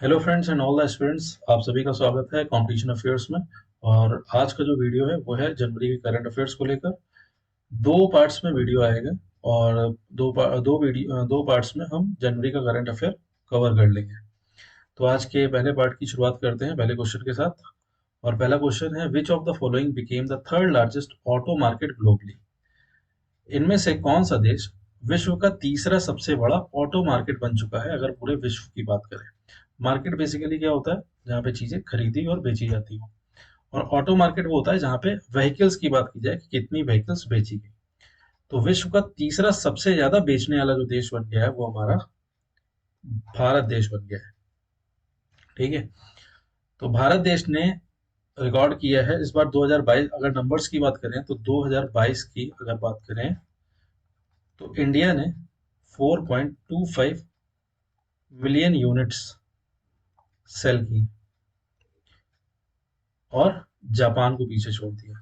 Hello friends and all the aspirants, आप सभी का स्वागत है कंपटीशन अफेयर्स में। और आज का जो वीडियो है वो है जनवरी के करंट अफेयर्स को लेकर। दो पार्ट्स में वीडियो आएगा और दो पार्ट्स में हम जनवरी का करंट अफेयर कवर कर लेंगे। तो आज के पहले पार्ट की शुरुआत करते हैं पहले क्वेश्चन के साथ। और पहला क्वेश्चन है, विच of the following became the third largest auto market globally. इनमें से कौन सा देश विश्व का तीसरा सबसे बड़ा ऑटो मार्केट बन चुका है अगर पूरे विश्व की बात करें। मार्केट बेसिकली क्या होता है, जहाँ पे चीजें खरीदी और बेची जाती हो। और ऑटो मार्केट वो होता है जहाँ पे व्हीकल्स की बात की जाए कि कितनी व्हीकल्स बेची गई। तो विश्व का तीसरा सबसे ज्यादा बेचने वाला जो देश बन गया है वो हमारा भारत देश बन गया है। ठीक है। तो भारत देश ने रिकॉर्ड किया है इस बार 2022, अगर नंबर्स की बात करें तो 2022 की अगर बात करें तो इंडिया ने 4.25 मिलियन यूनिट्स सेल की और जापान को पीछे छोड़ दिया।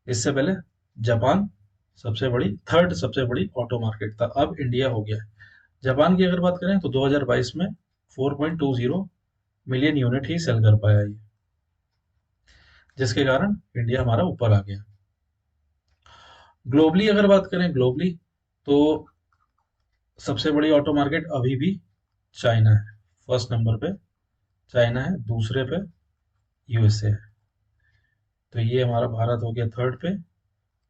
इससे पहले जापान सबसे बड़ी थर्ड सबसे बड़ी ऑटो मार्केट था, अब इंडिया हो गया है। जापान की अगर बात करें तो 2022 में 4.20 मिलियन यूनिट ही सेल कर पाया ये, जिसके कारण इंडिया हमारा ऊपर आ गया। ग्लोबली अगर बात करें ग्लोबली तो सबसे बड़ी ऑटो मार्केट अभी भी चाइना है। फर्स्ट नंबर पे चाइना है, दूसरे पे यूएसए है। तो ये हमारा भारत हो गया थर्ड पे,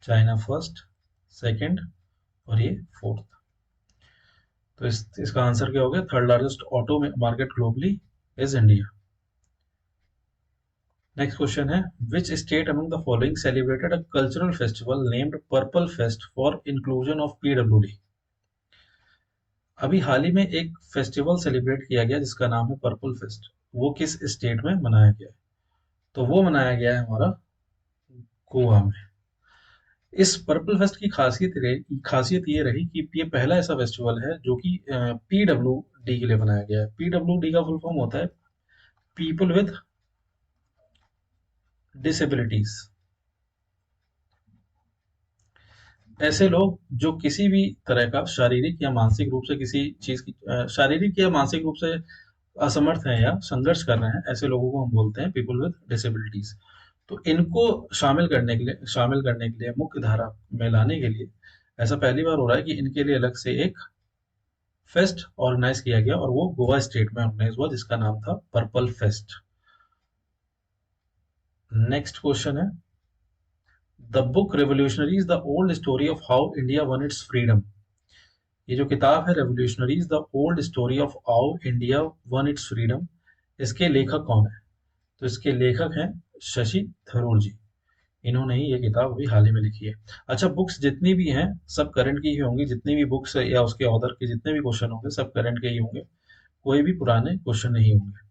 चाइना फर्स्ट, सेकंड और ये फोर्थ। तो इसका आंसर क्या हो गया, third largest auto market globally is India. Next question है, which state among the following celebrated a cultural festival named purple fest for inclusion of PWD. अभी हाल ही में एक फेस्टिवल सेलिब्रेट किया गया जिसका नाम है पर्पल फेस्ट। वो किस स्टेट में मनाया गया है? तो वो मनाया गया है हमारा गोवा में। इस पर्पल फेस्ट की खासियत ये रही कि ये पहला ऐसा फेस्टिवल है जो कि पीडब्ल्यू डी के लिए बनाया गया है। पीडब्ल्यू डी का फुल फॉर्म होता है पीपल विद डिसेबिलिटीज। ऐसे लोग जो किसी भी तरह का शारीरिक या मानसिक रूप से किसी चीज की शारीरिक या मानसिक रूप से असमर्थ है या संघर्ष कर रहे हैं, ऐसे लोगों को हम बोलते हैं पीपल विद डिसेबिलिटीज। तो इनको शामिल करने के लिए मुख्य धारा में लाने के लिए ऐसा पहली बार हो रहा है कि इनके लिए अलग से एक फेस्ट ऑर्गेनाइज किया गया और वो गोवा स्टेट में ऑर्गेनाइज हुआ जिसका नाम था पर्पल फेस्ट। नेक्स्ट क्वेश्चन है, the book revolutionaries the old story of how India one it's freedom. ये जो किताब है revolutionaries the old story of how India one it's freedom, इसके लेखक कौन है? तो इसके लेखक हैं शशि थरूर जी। इन्होंने ही ये किताब अभी हाल ही में लिखी है। अच्छा, बुक्स जितनी भी हैं सब करंट की ही होंगी, जितनी भी बुक्स या उसके ऑथर के जितने भी क्वेश्चन होंगे सब करंट के ही होंगे, कोई भी पुराने क्वेश्चन नहीं होंगे।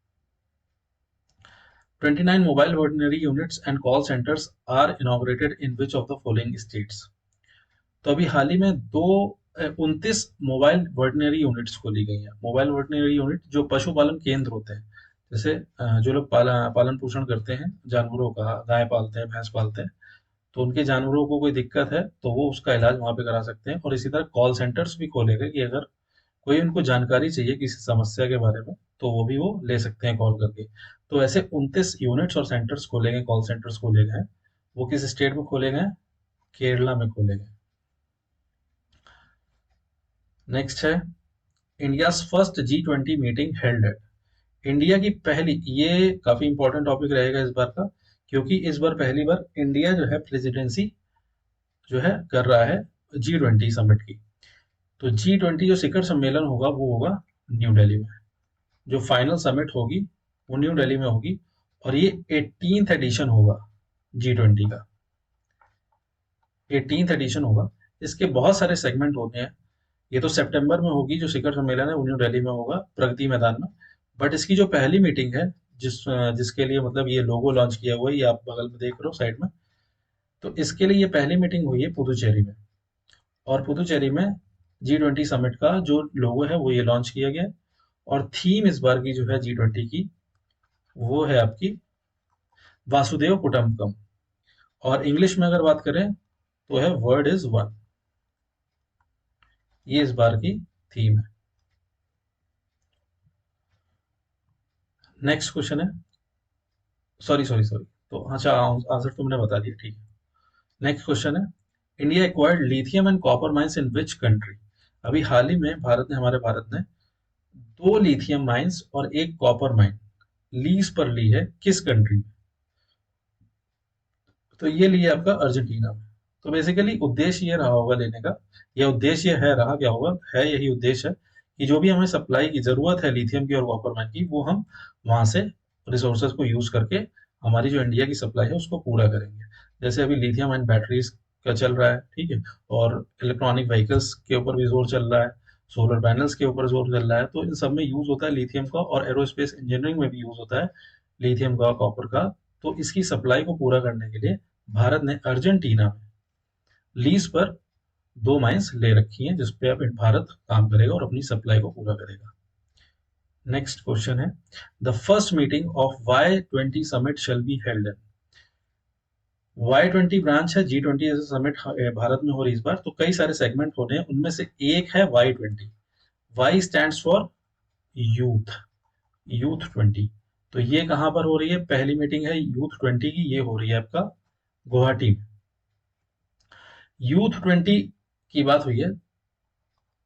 29 mobile ordinary units and call centres are inaugurated in which of the following states. तो अभी हाल ही में 29 मोबाइल वर्डिनरी यूनिट्स खोली गई हैं। मोबाइल वर्डिनरी यूनिट जो पशुपालन केंद्र होते हैं, जैसे जो लोग पालन पोषण करते हैं जानवरों का, गाय पालते हैं, भैंस पालते हैं, तो उनके जानवरों को कोई दिक्कत है तो वो उसका इलाज वहां पे करा सकते हैं। और इसी तरह कॉल सेंटर्स भी खोले गए कि अगर कोई उनको जानकारी चाहिए किसी समस्या के बारे में तो वो भी वो ले सकते हैं कॉल करके। तो ऐसे 29 यूनिट्स और सेंटर्स खोले गए, कॉल सेंटर्स खोले गए हैं। वो किस स्टेट में खोले गए हैं? केरला में खोले गए। नेक्स्ट है, India first G20 meeting held at. India की पहली, ये काफी इंपॉर्टेंट टॉपिक रहेगा इस बार का, क्योंकि इस बार पहली बार इंडिया जो है प्रेसिडेंसी जो है कर रहा है G20 समिट की। तो G20 जो शिखर सम्मेलन होगा वो होगा न्यू दिल्ली में। जो फाइनल समिट होगी वो न्यू दिल्ली में होगी। और ये 18th एडिशन होगा G20 का, 18th एडिशन होगा। इसके बहुत सारे सेगमेंट होते हैं। ये तो सितंबर में होगी जो शिखर सम्मेलन है वो न्यू दिल्ली में होगा प्रगति मैदान में। बट इसकी जो पहली मीटिंग है जिसके लिए मतलब ये लोगो लॉन्च किया हुआ है, ये आप बगल में देख रहे हो साइड में, तो इसके लिए ये पहली मीटिंग हुई है पुदुचेरी में। और पुदुचेरी में G20 समिट का जो लोगो है वो ये लॉन्च किया गया है। और थीम इस बार की जो है G20 की वो है आपकी वासुदेव कुटुंबकम। और इंग्लिश में अगर बात करें तो है वर्ड इज वन। ये इस बार की थीम है। नेक्स्ट क्वेश्चन है, सॉरी सॉरी सॉरी, तो अच्छा आंसर तुमने बता दिया, ठीक है। नेक्स्ट क्वेश्चन है, India acquired lithium and copper mines in which country? अभी हाल ही में भारत ने दो लिथियम माइंस और एक कॉपर माइन लीज पर ली है, किस कंट्री में? तो ये लिया आपका अर्जेंटीना में। तो बेसिकली उद्देश्य ये रहा होगा लेने का, या उद्देश्य है रहा क्या होगा, है यही उद्देश्य है कि जो भी हमें सप्लाई की जरूरत है लिथियम की और कॉपर माइन की, वो हम वहां से रिसोर्सेज को यूज करके हमारी जो इंडिया की सप्लाई है उसको पूरा करेंगे। जैसे अभी लिथियम एंड बैटरीज का चल रहा है, ठीक है, और इलेक्ट्रॉनिक व्हीकल्स के ऊपर भी जोर चल रहा है, सोलर पैनल्स के ऊपर जोर चल रहा है, तो इन सब में यूज होता है लिथियम का, और एरोस्पेस इंजीनियरिंग में भी यूज होता है लिथियम का, कॉपर का। तो इसकी सप्लाई को पूरा करने के लिए भारत ने अर्जेंटीना में लीज पर दो माइंस ले रखी हैं, जिसपे अब भारत काम करेगा और अपनी सप्लाई को पूरा करेगा। नेक्स्ट क्वेश्चन है, the first meeting of Y20 summit shall be held in. Y20 branch है G20 जैसे समिट भारत में हो रही इस बार, तो कई सारे सेगमेंट होने हैं, उनमें से एक है Y20। Y stands for youth, youth 20। तो ये कहां पर हो रही है? पहली मीटिंग है यूथ 20 की, ये हो रही है आपका गुवाहाटी में। यूथ 20 की बात हुई है,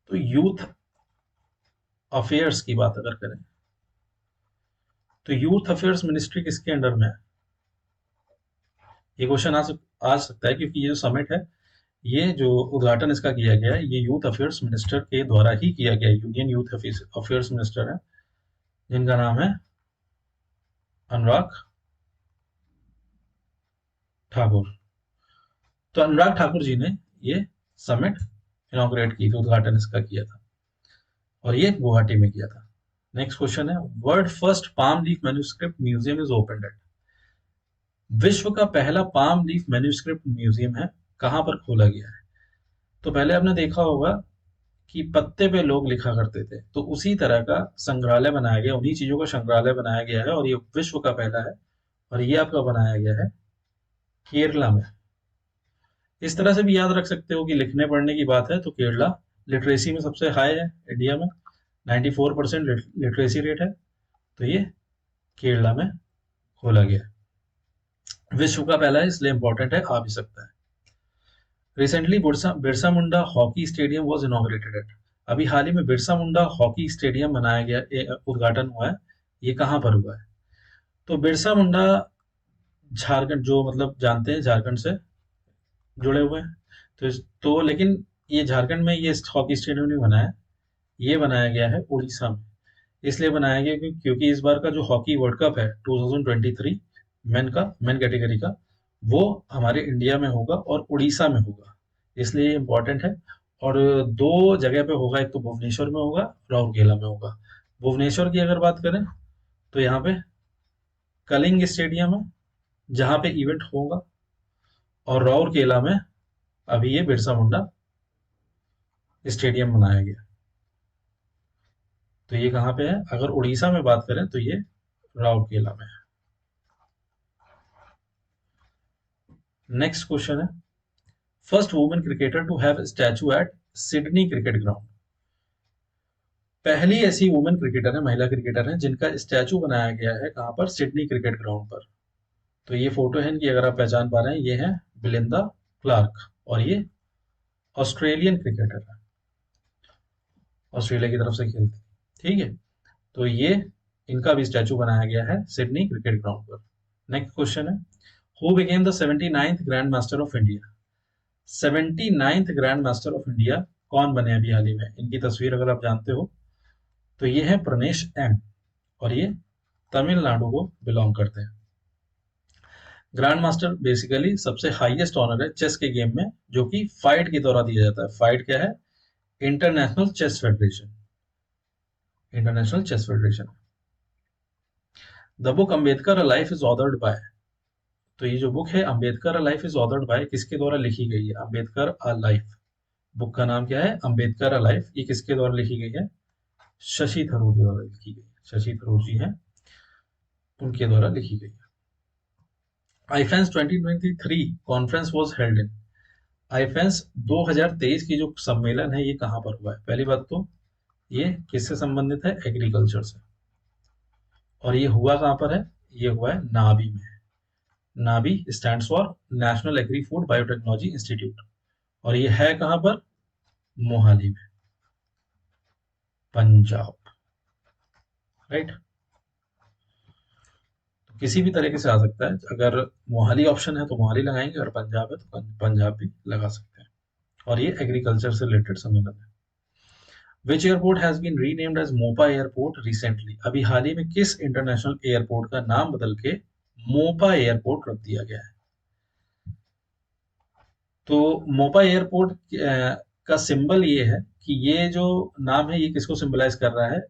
तो यूथ अफेयर्स की बात अगर करें तो यूथ अफेयर्स मिनिस्ट्री किसके अंडर में है? ये क्वेश्चन आ सकता है, क्योंकि ये जो समिट है, ये जो उद्घाटन इसका किया गया है, ये यूथ अफेयर्स मिनिस्टर के द्वारा ही किया गया है। यूनियन यूथ अफेयर्स मिनिस्टर है, जिनका नाम है अनुराग ठाकुर। तो अनुराग ठाकुर जी ने ये समिट इनॉग्रेट की थी, उद्घाटन इसका किया था, और ये गुवाहाटी में किया था। नेक्स्ट क्वेश्चन है, world first palm leaf manuscript museum is opened at. विश्व का पहला पाम लीफ मैन्युस्क्रिप्ट म्यूजियम है, कहां पर खोला गया है? तो पहले आपने देखा होगा कि पत्ते पे लोग लिखा करते थे, तो उसी तरह का संग्रहालय बनाया गया, उन्हीं चीजों का संग्रहालय बनाया गया है, और ये विश्व का पहला है, और ये आपका बनाया गया है केरला में। इस तरह से भी याद रख सकते हो कि लिखने पढ़ने की बात है तो केरला लिटरेसी में सबसे हाई है इंडिया में, 94% लिटरेसी रेट है, तो ये केरला में खोला गया है। विश्व का पहला है, इसलिए इंपॉर्टेंट है, आ भी सकता है। Recently Birsa Birsa Munda hockey stadium was inaugurated at. अभी हाल ही में बिरसा मुंडा हॉकी स्टेडियम बनाया गया, उद्घाटन हुआ है, ये कहाँ पर हुआ है? तो बिरसा मुंडा झारखंड, जो मतलब जानते हैं झारखंड से जुड़े हुए हैं, तो लेकिन ये झारखंड में ये हॉकी स्टेडियम नहीं बनाया है, ये बनाया गया है उड़ीसा में। इसलिए बनाया गया क्योंकि इस बार का जो हॉकी वर्ल्ड कप है 2023 मेन कैटेगरी का, वो हमारे इंडिया में होगा और उड़ीसा में होगा, इसलिए इम्पोर्टेंट है। और दो जगह पे होगा, एक तो भुवनेश्वर में होगा, राउरकेला में होगा। भुवनेश्वर की अगर बात करें तो यहाँ पे कलिंग स्टेडियम है, जहाँ पे इवेंट होगा, और राउरकेला में अभी ये बिरसा मुंडा स्टेडियम बनाया गया। तो ये कहाँ पे है? अगर उड़ीसा में बात करें तो ये राउरकेला में है। नेक्स्ट क्वेश्चन है, first women cricketer to have statue at Sydney cricket ground. पहली ऐसी वुमेन क्रिकेटर है, महिला क्रिकेटर है, जिनका स्टैचू बनाया गया है कहां पर? सिडनी क्रिकेट ग्राउंड पर। तो ये फोटो है इनकी, अगर आप पहचान पा रहे हैं, ये है बिलिंदा क्लार्क, और ये ऑस्ट्रेलियन क्रिकेटर है, ऑस्ट्रेलिया की तरफ से खेलती, ठीक है। तो ये इनका भी स्टैचू बनाया गया है सिडनी क्रिकेट ग्राउंड पर। नेक्स्ट क्वेश्चन है, who became the 79th grand master of India. 79th grand master of India कौन बने अभी हाल ही में? इनकी तस्वीर अगर आप जानते हो तो ये है प्रनेश एम, और ये तमिलनाडु को बिलोंग करते हैं। ग्रैंड मास्टर बेसिकली सबसे हाईएस्ट ऑनर है चेस के गेम में, जो कि फाइट के द्वारा दिया जाता है। फाइट क्या है? International chess federation, international chess federation. The book Ambedkar life is authored by. तो ये जो बुक है Ambedkar life is authored by, किसके द्वारा लिखी गई है? अम्बेडकर अ लाइफ, बुक का नाम क्या है? Ambedkar a life. ये किसके द्वारा लिखी गई है? शशि थरूर द्वारा लिखी गई है, शशि थरूर जी हैं, उनके द्वारा लिखी गई है। आईफेंस 2023 कॉन्फ्रेंस वाज हेल्ड इन। आईफेंस 2023 की जो सम्मेलन है, ये कहाँ पर हुआ है? पहली बात तो ये किससे संबंधित है? एग्रीकल्चर से। और ये हुआ कहाँ पर है? ये हुआ है नाभी में। NABI stands for national agri food biotechnology institute, और ये है कहाँ पर? मोहाली में, पंजाब। राइट। तो किसी भी तरीके से आ सकता है, अगर मोहाली ऑप्शन है तो मोहाली लगाएंगे, और पंजाब है तो पंजाब भी लगा सकते हैं। और ये एग्रीकल्चर से रिलेटेड सम्मेलन है। Which airport has been renamed as Mopa airport recently? अभी हाल ही में किस इंटरनेशनल एयरपोर्ट का नाम बदल के मोपा एयरपोर्ट रख दिया गया है? तो मोपा एयरपोर्ट का सिंबल ये है कि ये जो नाम है ये किसको सिंबलाइज कर रहा है?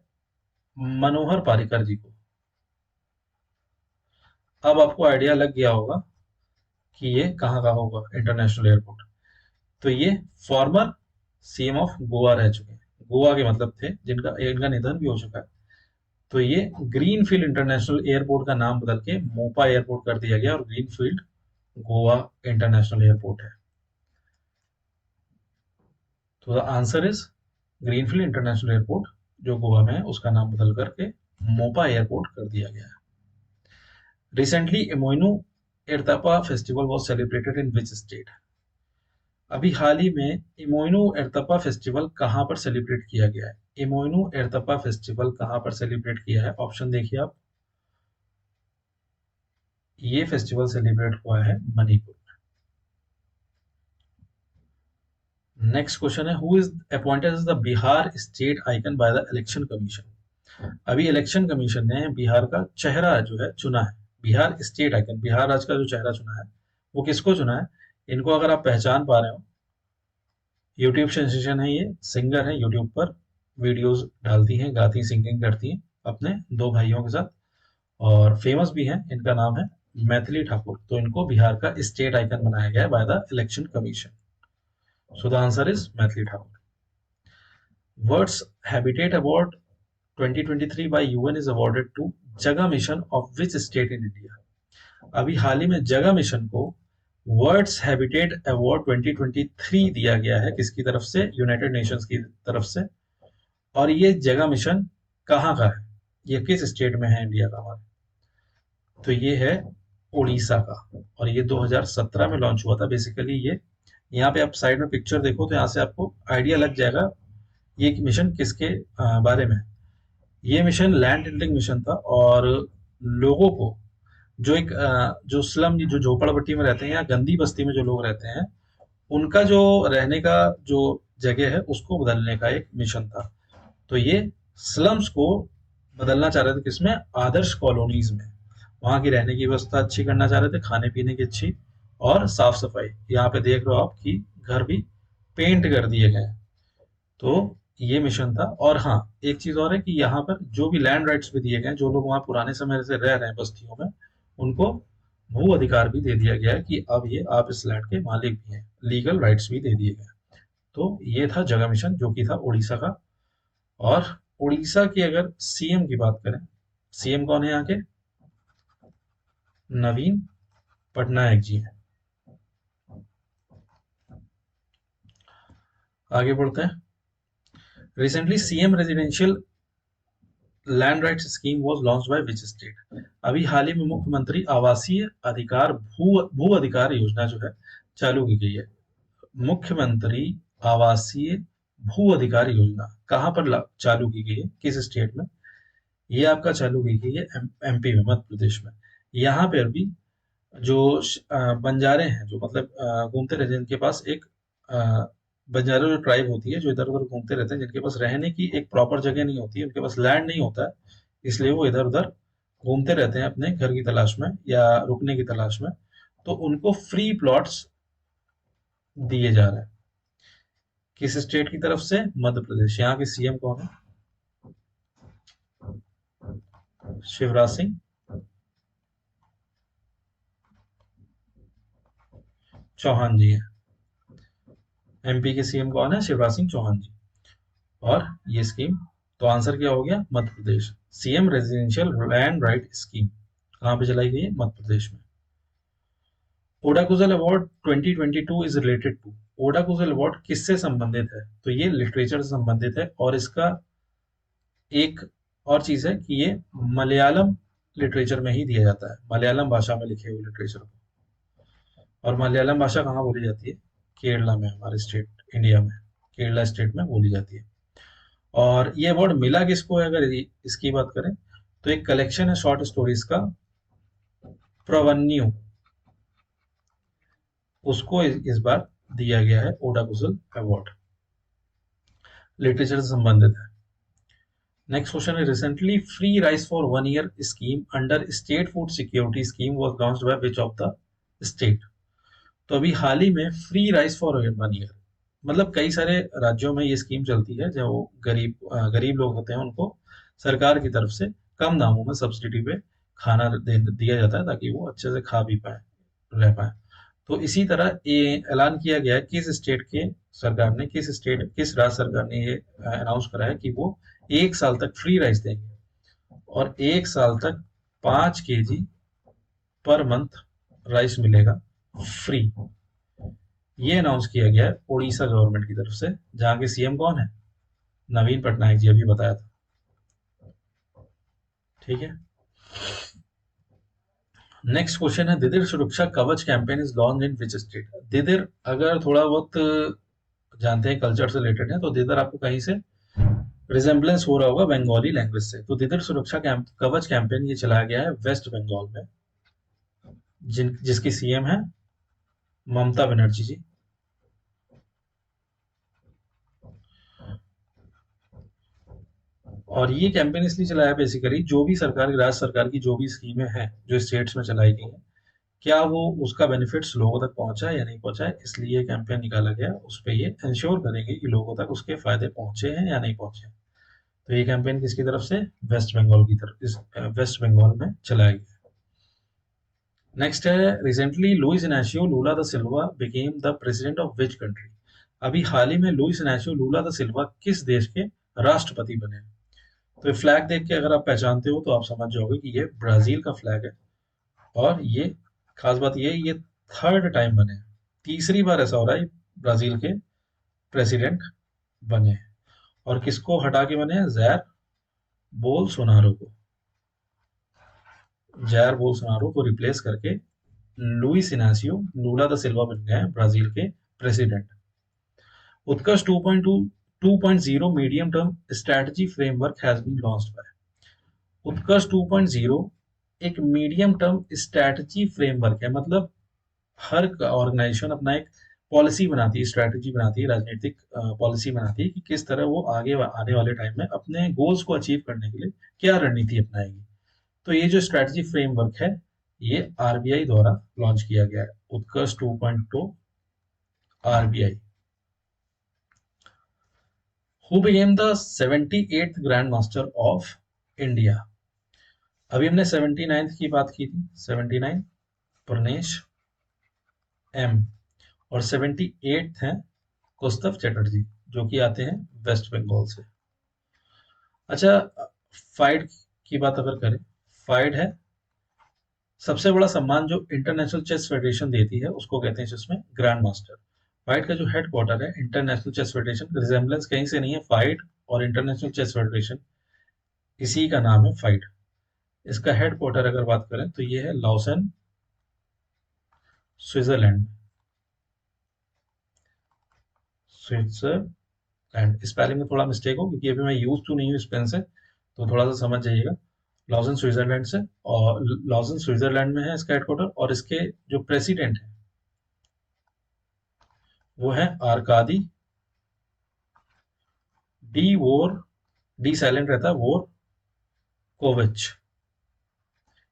मनोहर पारिकर जी को। अब आपको आइडिया लग गया होगा कि ये कहाँ का होगा इंटरनेशनल एयरपोर्ट। तो ये फॉर्मर सीएम ऑफ गोवा रह चुके हैं, गोवा के मतलब थे, जिनका इनका निधन भी हो चुका है। तो ये ग्रीनफील्ड इंटरनेशनल एयरपोर्ट का नाम बदल के मोपा एयरपोर्ट कर दिया गया, और ग्रीनफील्ड गोवा इंटरनेशनल एयरपोर्ट है। तो the answer is greenfield international airport जो गोवा में है उसका नाम बदल करके मोपा एयरपोर्ट कर दिया गया है। Recently Imoinu Iratpa festival was celebrated in which state? अभी हाल ही में इमोइनु एरतापा फेस्टिवल कहाँ पर सेलिब्रेट किया गया है? इमोइनु एरतापा फेस्टिवल कहाँ पर सेलिब्रेट किया है? ऑप्शन देखिए आप। ये फेस्टिवल सेलिब्रेट हुआ है मणिपुर। नेक्स्ट क्वेश्चन है, who is appointed as the Bihar state icon by the election commission? अभी इलेक्शन कमीशन ने बिहार का चेहरा जो है चुना है, बिहार स्टेट आइकन, बिहार राज्य का जो चेहरा चुना है वो किसको चुना है? इनको अगर आप पहचान पा रहे हो, यूट्यूब सेंसेशन है, ये सिंगर है, यूट्यूब पर वीडियोस डालती हैं, गाती सिंगिंग करती हैं अपने दो भाइयों के साथ, और फेमस भी हैं। इनका नाम है मैथिली ठाकुर। तो इनको बिहार का स्टेट आइकन बनाया गया है bye the election commission. So the answer is Maithili Thakur. Words habitat award 2023 by UN is awarded to जगह mission of which state in India? अभी हाल ही में जगह मिशन को वर्ड्स हैबिटेट अवार्ड 2023 दिया गया है, किसकी तरफ से? यूनाइटेड नेशंस की तरफ से। और ये जगह मिशन कहाँ का है? ये किस स्टेट में है इंडिया का हमारे? तो ये है उड़ीसा का, और ये 2017 में लॉन्च हुआ था। बेसिकली ये यहाँ पे आप साइड में पिक्चर देखो तो यहाँ से आपको आइडिया लग जाएगा ये मिशन किसके बारे में है। ये मिशन लैंड टिल्टिंग मिशन था, और लोगों को जो एक जो स्लम, जो झोपड़पट्टी में रहते हैं या गंदी बस्ती में जो लोग रहते हैं, उनका जो रहने का जो जगह है उसको बदलने का एक मिशन था। तो ये स्लम्स को बदलना चाह रहे थे, किसमें? आदर्श कॉलोनीज में। वहां की रहने की व्यवस्था अच्छी करना चाह रहे थे, खाने पीने की अच्छी, और साफ सफाई। यहाँ पे देख रहे हो आप कि घर भी पेंट कर दिए गए। तो ये मिशन था। और हाँ, एक चीज और है कि यहाँ पर जो भी लैंड राइट्स भी दिए गए, जो लोग वहां पुराने समय से रह रहे हैं बस्तियों में, उनको भू अधिकार भी दे दिया गया है कि अब ये आप इस लैंड के मालिक भी हैं, लीगल राइट्स भी दे दिए गए। तो ये था जगह मिशन, जो कि था उड़ीसा का। और उड़ीसा की अगर सीएम की बात करें, सीएम कौन है यहाँ के? नवीन पटनायक जी हैं। आगे बढ़ते हैं। Recently CM residential land rights scheme was launch by which state? अभी हाल ही में मुख्यमंत्री आवासीय अधिकार भू अधिकार योजना जो है चालू की गई है। मुख्यमंत्री आवासीय भू अधिकार योजना कहाँ पर चालू की गई है, किस स्टेट में? ये आपका चालू की गई है एमपी में, मध्य प्रदेश में। यहाँ पर भी जो बंजारे हैं, जो मतलब घूमते रहते हैं, जिनके पास एक बंजारा जो ट्राइब होती है, जो इधर उधर घूमते रहते हैं, जिनके पास रहने की एक प्रॉपर जगह नहीं होती, उनके पास लैंड नहीं होता है, इसलिए वो इधर उधर घूमते रहते हैं अपने घर की तलाश में या रुकने की तलाश में। तो उनको फ्री प्लॉट्स दिए जा रहे हैं। किस स्टेट की तरफ से? मध्य प्रदेश। यहाँ के सीएम कौन है? शिवराज सिंह चौहान जी है। एमपी के सीएम कौन है? शिवराज सिंह चौहान जी। और ये स्कीम, तो आंसर क्या हो गया? Madhya Pradesh. CM residential land right scheme कहाँ पे चलाई गई है? मध्य प्रदेश में। Odakkuzhal award 2022 is related to? Odakkuzhal award किससे संबंधित है? तो ये लिटरेचर से संबंधित है, और इसका एक और चीज है कि ये मलयालम लिटरेचर में ही दिया जाता है, मलयालम भाषा में लिखे हुए लिटरेचर को। और मलयालम भाषा कहाँ बोली जाती है? केरला में, हमारे स्टेट इंडिया में केरला स्टेट में बोली जाती है। और ये अवार्ड मिला किसको है, अगर इसकी बात करें तो एक कलेक्शन है शॉर्ट स्टोरीज का, प्रवन्यू, उसको इस बार दिया गया है ओडा कुसुल अवार्ड, लिटरेचर से संबंधित है। नेक्स्ट क्वेश्चन है, recently free rice for 1 year scheme under state food security scheme was launched by which of the state? तो अभी हाल ही में फ्री राइस फॉर 1 ईयर, मतलब कई सारे राज्यों में ये स्कीम चलती है, जो गरीब लोग होते हैं उनको सरकार की तरफ से कम दामों में सब्सिडी पे खाना दिया जाता है, ताकि वो अच्छे से खा भी पाए, रह पाए। तो इसी तरह ये ऐलान किया गया है, किस राज्य सरकार ने ये अनाउंस करा है कि वो 1 साल तक फ्री राइस देंगे, और 1 साल तक 5 kg पर मंथ राइस मिलेगा फ्री। ये अनाउंस किया गया है उड़ीसा गवर्नमेंट की तरफ से, जहाँ के सीएम कौन है? नवीन पटनायक जी, अभी बताया था। ठीक है। नेक्स्ट क्वेश्चन है, Didir Suraksha Kavach campaign is launch in which state? Didir, अगर थोड़ा बहुत जानते हैं, कल्चर से रिलेटेड है, तो दिदिर आपको कहीं से रिजेम्बलेंस हो रहा होगा बंगाली लैंग्वेज से। तो दिदिर सुरक्षा कवच कैंपेन ये चलाया गया है वेस्ट बंगाल में, जिसकी सीएम है ममता बनर्जी जी। और ये कैंपेन इसलिए चलाया बेसिकली, जो भी राज्य सरकार की जो भी स्कीमें हैं जो स्टेट्स में चलाई गई हैं, क्या वो उसका बेनिफिट्स लोगों तक पहुंचा है या नहीं पहुंचा है, इसलिए ये कैंपेन निकाला गया। उस पर ये इंश्योर करेंगे कि लोगों तक उसके फायदे पहुंचे हैं या नहीं पहुंचे हैं। तो ये कैंपेन किसकी तरफ से? वेस्ट बंगाल की तरफ, वेस्ट बंगाल में चलाया गया। नेक्स्ट है, recently Louis Inacio Lula da Silva became the president of which country? अभी हाल ही में लुइस इनासियो लूला दा सिल्वा किस देश के राष्ट्रपति बने? तो ये फ्लैग देख के अगर आप पहचानते हो तो आप समझ जाओगे कि ये ब्राजील का फ्लैग है। और ये खास बात ये थर्ड टाइम बने हैं, तीसरी बार ऐसा हो रहा है ब्राजील के प्रेसिडेंट बने हैं। और किसको हटा के बने हैं? जैर बोल्सोनारो को रिप्लेस करके Luiz Inacio Lula da Silva बन गए हैं ब्राजील के president. Utkarsh 2.0 medium term strategy framework has been launched by? Utkarsh 2.0 एक मीडियम टर्म स्ट्रेटजी फ्रेमवर्क है, मतलब हर ऑर्गेनाइजेशन अपना एक पॉलिसी बनाती है, स्ट्रेटजी बनाती है, राजनीतिक पॉलिसी बनाती है कि किस तरह वो आगे आने वाले टाइम में अपने गोल्स को अचीव करने के लिए क्या रणनीति अपनाएगी। तो ये जो स्ट्रेटजी फ्रेमवर्क है, ये आरबीआई द्वारा लॉन्च किया गया है, उत्कर्ष 2.2 RBI. Who became the 78th grand master of India? अभी हमने 79th की बात की थी, 79 प्रनेश एम, और 78th हैं कौस्तभ चटर्जी, जो कि आते हैं वेस्ट बंगाल से। अच्छा, फाइड की बात अगर करें, फाइड है सबसे बड़ा सम्मान जो इंटरनेशनल चेस फेडरेशन देती है, उसको कहते हैं जिसमें ग्रैंड मास्टर। फाइड का जो हेडक्वार्टर है इंटरनेशनल चेस फेडरेशन, रिजेम्बलेंस कहीं से नहीं है, फाइड और इंटरनेशनल चेस फेडरेशन इसी का नाम है फाइड। इसका हेडक्वार्टर अगर बात करें तो ये है लॉसन, स्विट्जरलैंड। स्विट्जरलैंड स्पेलिंग में थोड़ा मिस्टेक हो, क्योंकि अभी मैं यूज टू नहीं हूँ इस पेन से, तो थोड़ा सा समझ जाइएगा। लॉजन स्विट्जरलैंड से, और लॉजन स्विट्जरलैंड में है इसका हेडक्वार्टर। और इसके जो प्रेसिडेंट है वो है आरकादी डी वोर, डी साइलेंट रहता है, वोर कोविच,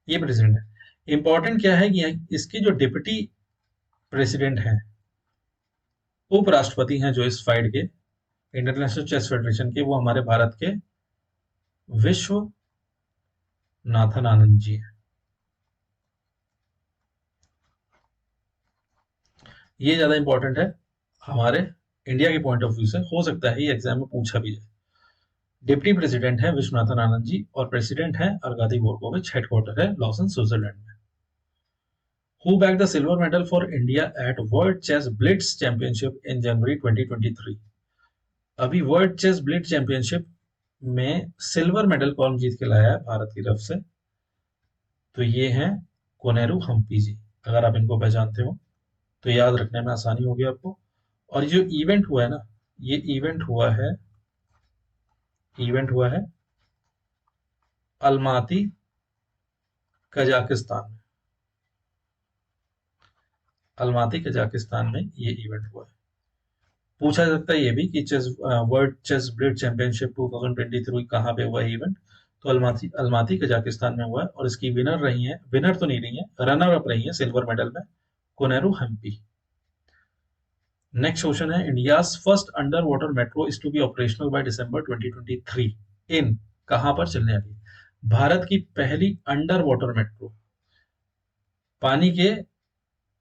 ये प्रेसिडेंट है। इंपॉर्टेंट क्या है कि इसके जो डिप्टी प्रेसिडेंट हैं, उपराष्ट्रपति हैं जो इस फाइड के इंटरनेशनल चेस फेडरेशन के, वो हमारे भारत के विश्व नाथन आनंद जी हैं। ये ज्यादा इंपॉर्टेंट है हमारे इंडिया के पॉइंट ऑफ व्यू से, हो सकता है ये एग्जाम में पूछा भी जाए। डिप्टी प्रेसिडेंट है विश्वनाथन आनंद जी, और प्रेसिडेंट है अर्गादी बोरकोविच, हेडक्वार्टर है लॉसन स्विट्जरलैंड में। Who bag the silver medal for India at world chess blitz championship in January 2023? अभी वर्ल्ड चेस ब्लिट्ज चैंपियनशिप में सिल्वर मेडल कौन जीत के लाया है भारत की तरफ से? तो ये हैं कोनेरू हम्पी जी। अगर आप इनको पहचानते हो तो याद रखने में आसानी होगी आपको। और ये जो इवेंट हुआ है ना, ये इवेंट हुआ है अलमाती कजाकिस्तान में। अलमाती कजाकिस्तान में ये इवेंट हुआ है। पूछा जा सकता है ये भी कि वर्ल्ड चेस ब्लिट्ज चैंपियनशिप 2023 कहाँ पे हुआ है इवेंट? तो अलमाती अलमाती कजाकिस्तान में हुआ है। और इसकी विनर तो नहीं रही है, रनर अप रही है सिल्वर मेडल में, कोनेरू हम्पी। नेक्स्ट क्वेश्चन है, India's first under water metro is to be operational by December 2023 in, कहां पर चलने वाली है? भारत की पहली अंडर वाटर मेट्रो पानी के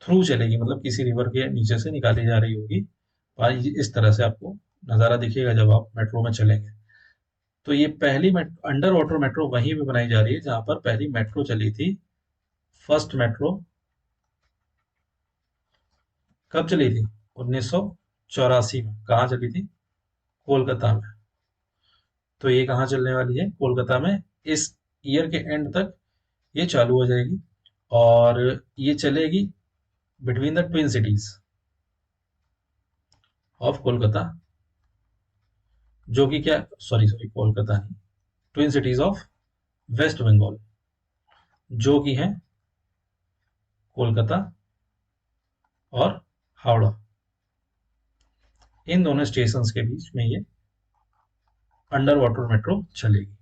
थ्रू चलेगी, मतलब किसी रिवर के नीचे से निकाली जा रही होगी। पानी इस तरह से आपको नजारा दिखेगा जब आप मेट्रो में चलेंगे। तो ये पहली अंडर वाटर मेट्रो वहीं पे बनाई जा रही है जहां पर पहली मेट्रो चली थी। फर्स्ट मेट्रो कब चली थी? 1984 में। कहाँ चली थी? कोलकाता में। तो ये कहाँ चलने वाली है? कोलकाता में। इस ईयर के एंड तक ये चालू हो जाएगी और ये चलेगी between the twin cities of Kolkata, जो कि क्या, सॉरी सॉरी, कोलकाता नहीं, twin cities of West Bengal, जो कि है कोलकाता और हावड़ा। इन दोनों स्टेशन के बीच में ये अंडर वाटर मेट्रो चलेगी।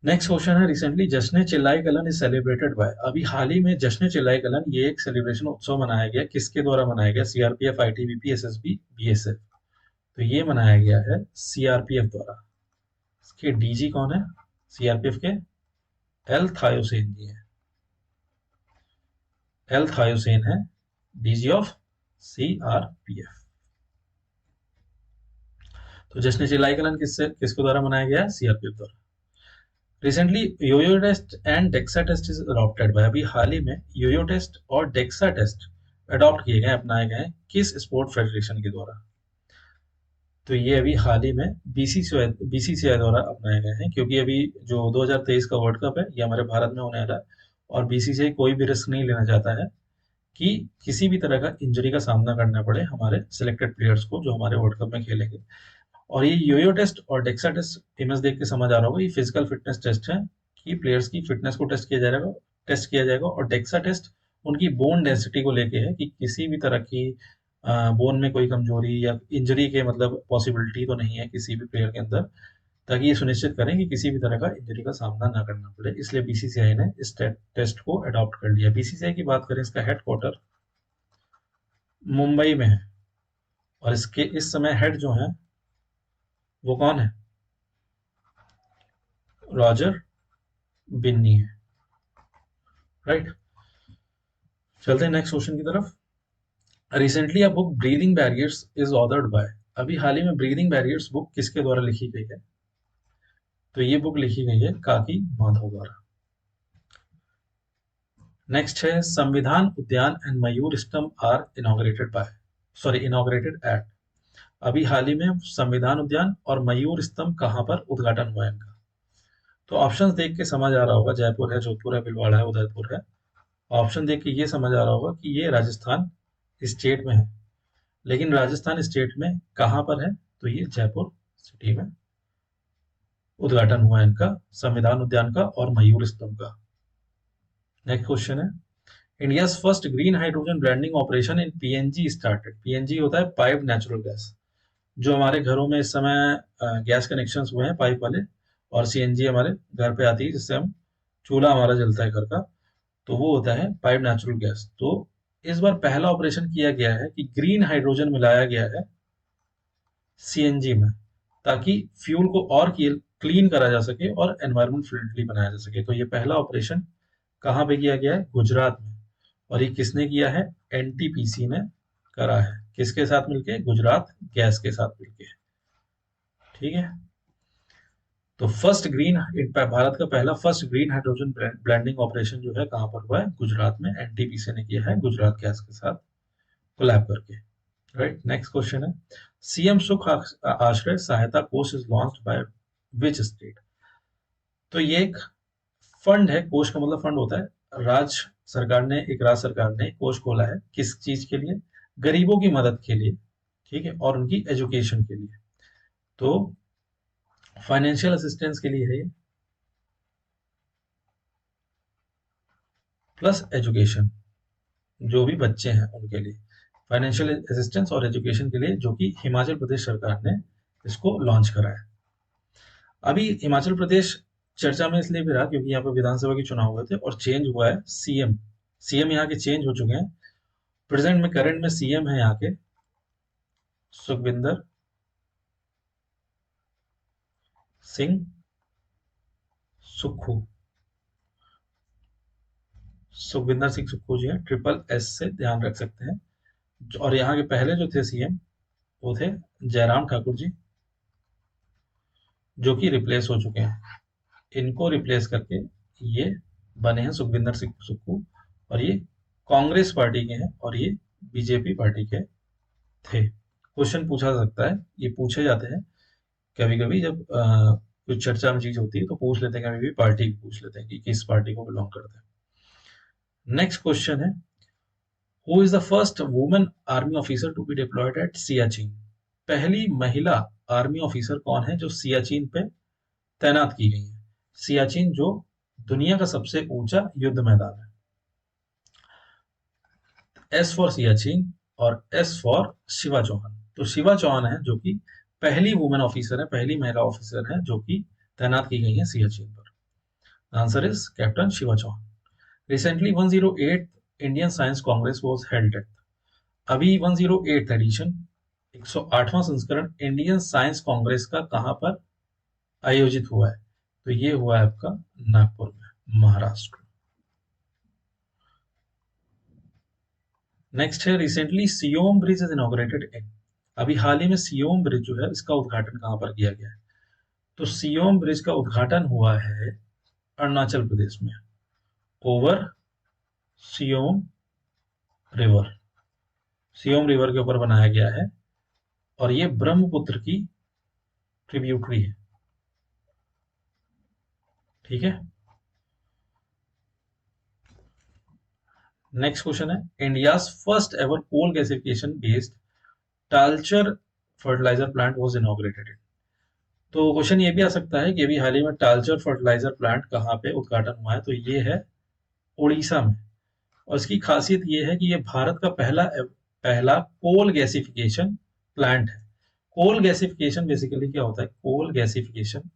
नेक्स्ट क्वेश्चन है, रिसेंटली जश्न चिल्लाई कलन इज सेलिब्रेटेड बाय। अभी हाल ही में जश्न चिल्लाई कलन ये एक सेलिब्रेशन उत्सव मनाया गया, किसके द्वारा मनाया गया? CRPF, ITBP, SSB, BSF. तो ये मनाया गया है सीआरपीएफ द्वारा। इसके डीजी कौन है सीआरपीएफ के? एल थायोसेन जी हैं। एल थायोसेन है डीजी ऑफ सीआरपीएफ। तो जश्न चिल्लाई कलन किसके द्वारा मनाया गया? सीआरपीएफ द्वारा। Recently yoyo test and DEXA test is adopted by. अभी हाल ही में योयो टेस्ट और डेक्सा टेस्ट अडॉप्ट किए गए, अपनाए गए किस स्पोर्ट फेडरेशन के द्वारा? तो ये अभी हाल ही में बीसीसीआई द्वारा अपनाए गए हैं, क्योंकि अभी जो 2023 का वर्ल्ड कप है ये हमारे भारत में होने वाला है और बीसीसीआई कोई भी रिस्क नहीं लेना चाहता है कि किसी भी तरह का इंजरी का सामना करना पड़े हमारे सिलेक्टेड प्लेयर्स को जो हमारे वर्ल्ड कप में खेलेंगे। और ये योयो टेस्ट और डेक्सा टेस्ट इमेज देख के समझ आ रहा होगा, ये फिजिकल फिटनेस टेस्ट है कि प्लेयर्स की फिटनेस को टेस्ट किया जाएगा। और डेक्सा टेस्ट उनकी बोन डेंसिटी को लेके है कि किसी भी तरह की बोन में कोई कमजोरी या इंजरी के मतलब पॉसिबिलिटी तो नहीं है किसी भी प्लेयर के अंदर, ताकि ये सुनिश्चित करें कि किसी भी तरह का इंजरी का सामना ना करना पड़े। इसलिए बीसीसीआई ने इस टेस्ट को अडॉप्ट कर लिया। बीसीसीआई की बात करें, इसका हेडक्वार्टर मुंबई में है और इसके इस समय हेड जो है वो कौन है? रॉजर बिन्नी है। राइट, चलते हैं नेक्स्ट क्वेश्चन की तरफ। Recently a book breathing barriers is authored bye. अभी हाल ही में ब्रीदिंग बैरियर्स बुक किसके द्वारा लिखी गई है? तो ये बुक लिखी गई है काकी माधव द्वारा। नेक्स्ट है, संविधान उद्यान एंड मयूर स्तंभ आर इनॉग्रेटेड एट। अभी हाल ही में संविधान उद्यान और मयूर स्तंभ कहां पर उद्घाटन हुआ है इनका? तो ऑप्शंस देख के समझ आ रहा होगा, जयपुर है, जोधपुर है, भीलवाड़ा है, उदयपुर है। ऑप्शन देख के ये समझ आ रहा होगा कि ये राजस्थान स्टेट में है। लेकिन राजस्थान स्टेट में कहां पर है? तो ये जयपुर सिटी में उद्घाटन हुआ है इनका, संविधान उद्यान का और मयूर स्तंभ का। नेक्स्ट क्वेश्चन है, India's first green hydrogen blending operation in PNG started. PNG होता है पाइप नेचुरल गैस। जो हमारे घरों में इस समय गैस कनेक्शन हुए हैं पाइप वाले, और सीएनजी हमारे घर पे आती है जिससे हम चूल्हा हमारा जलता है घर का, तो वो होता है पाइप नेचुरल गैस। तो इस बार पहला ऑपरेशन किया गया है कि ग्रीन हाइड्रोजन मिलाया गया है सीएनजी में, ताकि फ्यूल को और क्लीन करा जा सके और एनवायरमेंट फ्रेंडली बनाया जा सके। तो ये पहला ऑपरेशन कहाँ पे किया गया है? गुजरात में। और ये किसने किया है? एनटीपीसी ने करा है। किसके साथ मिलके? गुजरात गैस के साथ मिलके। ठीक है, तो भारत का पहला first green hydrogen blending operation जो है कहां पर हुआ है? गुजरात में। एनटीपीसी ने किया है गुजरात गैस के साथ कोलैब करके। राइट। नेक्स्ट क्वेश्चन है, सीएम सुख आश्रय सहायता कोष is launched by which state. तो ये एक फंड है, कोष का मतलब फंड होता है। राज्य सरकार ने कोष खोला है, किस चीज के लिए? गरीबों की मदद के लिए, ठीक है, और उनकी एजुकेशन के लिए। तो फाइनेंशियल असिस्टेंस के लिए है ये, प्लस एजुकेशन, जो भी बच्चे हैं उनके लिए फाइनेंशियल असिस्टेंस और एजुकेशन के लिए, जो कि हिमाचल प्रदेश सरकार ने इसको लॉन्च करा है। अभी हिमाचल प्रदेश चर्चा में इसलिए भी रहा क्योंकि यहाँ पे विधानसभा के चुनाव हुए थे और चेंज हुआ है सीएम। सीएम यहाँ के चेंज हो चुके हैं। प्रेजेंट में, करंट में सीएम है यहाँ के सुखविंदर सिंह सुक्खू। सुखविंदर सिंह सुक्खू जी हैं, ट्रिपल एस से ध्यान रख सकते हैं। और यहाँ के पहले जो थे सीएम, वो थे जयराम ठाकुर जी, जो कि रिप्लेस हो चुके हैं। इनको रिप्लेस करके ये बने हैं सुखविंदर सिंह सुक्खू, और ये कांग्रेस पार्टी के हैं और ये बीजेपी पार्टी के थे। क्वेश्चन पूछा जा सकता है, ये पूछे जाते हैं कभी कभी, जब कुछ चर्चा में चीज होती है तो पूछ लेते हैं, कभी भी पार्टी पूछ लेते हैं कि किस पार्टी को बिलोंग करते हैं। नेक्स्ट क्वेश्चन है, who is the first women army officer to be deployed at Siachen. पहली महिला आर्मी ऑफिसर कौन है जो सियाचिन पे तैनात की गई है? सियाचिन जो दुनिया का सबसे ऊंचा युद्ध मैदान है। एस फॉर सियाचिन और एस फॉर शिवा चौहान। तो शिवा चौहान है जो कि पहली वुमेन ऑफिसर है, पहली महिला ऑफिसर है जो कि तैनात की गई है सियाचिन पर। Answer is captain Shiva Chauhan. Recently 108 Indian science congress was held at. अभी 108th एडिशन, 108वां संस्करण इंडियन साइंस कांग्रेस का कहां पर आयोजित हुआ है? तो ये हुआ है आपका नागपुर में, महाराष्ट्र। नेक्स्ट है, recently Siyom bridge is inaugurated इन। अभी हाल ही में सियोम ब्रिज जो है, इसका उद्घाटन कहां पर किया गया है? तो सियोम ब्रिज का उद्घाटन हुआ है अरुणाचल प्रदेश में, over Siyom river. Siyom river के ऊपर बनाया गया है और ये ब्रह्मपुत्र की ट्रिब्यूटरी है, ठीक है। नेक्स्ट क्वेश्चन है, India's first ever coal gasification based Talcher fertiliser plant was inaugurated. तो क्वेश्चन ये भी आ सकता है कि अभी हाल ही में टालचर फर्टिलाइजर प्लांट कहाँ पे उद्घाटन हुआ है? तो ये है उड़ीसा में। और इसकी खासियत ये है कि ये भारत का पहला पहला कोल गैसिफिकेशन प्लांट है। कोल गैसिफिकेशन बेसिकली क्या होता है? कोल गैसिफिकेशन,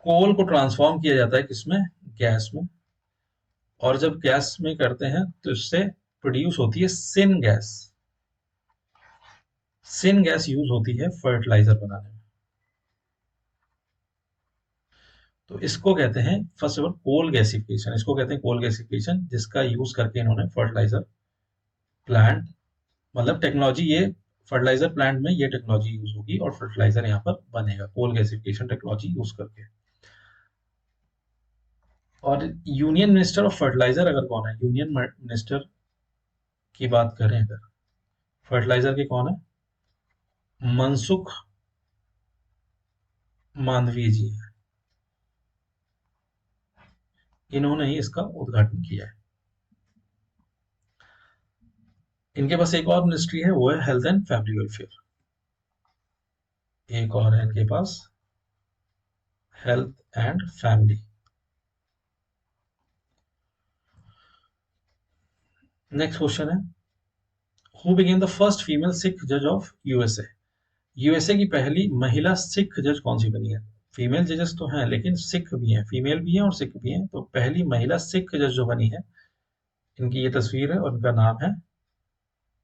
कोल को ट्रांसफॉर्म किया जाता है किसमें? गैस में। और जब गैस में करते हैं तो इससे प्रोड्यूस होती है syn gas. Syn gas use होती है फर्टिलाइजर बनाने में। तो इसको कहते हैं first of all coal gasification, इसको कहते हैं कोल गैसिफिकेशन, जिसका यूज करके इन्होंने फर्टिलाइजर प्लांट, मतलब टेक्नोलॉजी, ये फर्टिलाइजर प्लांट में ये टेक्नोलॉजी यूज होगी और फर्टिलाइजर यहाँ पर बनेगा कोल गैसिफिकेशन टेक्नोलॉजी यूज करके। और यूनियन मिनिस्टर ऑफ फर्टिलाइजर अगर कौन है, यूनियन मिनिस्टर की बात करें अगर फर्टिलाइजर के, कौन है? मनसुख मांडविया जी हैं, इन्होंने ही इसका उद्घाटन किया है। इनके पास एक और मिनिस्ट्री है, वो है हेल्थ एंड फैमिली वेलफेयर। एक और है इनके पास, health and family. Next question है, who became the first female Sikh जज ऑफ यूएसए। यूएसए की पहली महिला सिख जज कौन सी बनी है? फीमेल जजेस तो हैं लेकिन सिख भी हैं, फीमेल भी हैं और सिख भी हैं। तो पहली महिला सिख जज जो बनी है, इनकी ये तस्वीर है और इनका नाम है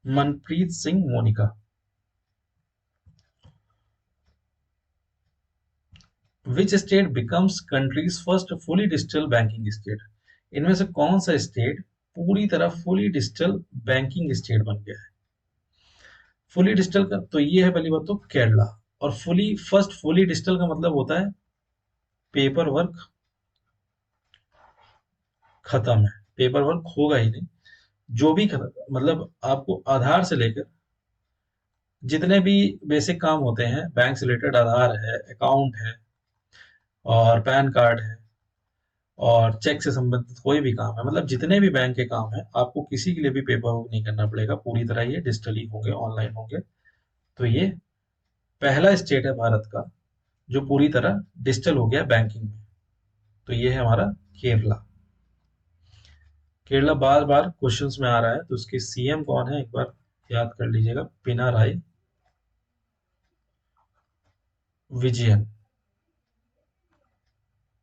Manpreet Singh Monika. Which state becomes country's first fully digital banking state. इनमें से कौन सा स्टेट पूरी तरह फुली डिजिटल बैंकिंग स्टेट बन गया है? फुली डिजिटल का तो ये है पहली बात तो केरला। और फुली डिजिटल का मतलब होता है पेपर वर्क खत्म है, पेपर वर्क होगा ही नहीं। जो भी मतलब आपको आधार से लेकर जितने भी बेसिक काम होते हैं बैंक से रिलेटेड, आधार है, अकाउंट है और पैन कार्ड है और चेक से संबंधित कोई भी काम है, मतलब जितने भी बैंक के काम है, आपको किसी के लिए भी पेपर वर्क नहीं करना पड़ेगा, पूरी तरह ये डिजिटली होंगे, ऑनलाइन होंगे। तो ये पहला स्टेट है भारत का जो पूरी तरह डिजिटल हो गया बैंकिंग में। तो ये है हमारा केरला। केरला बार बार क्वेश्चंस में आ रहा है, तो उसके सीएम कौन है एक बार याद कर लीजिएगा, पिनाराई विजयन।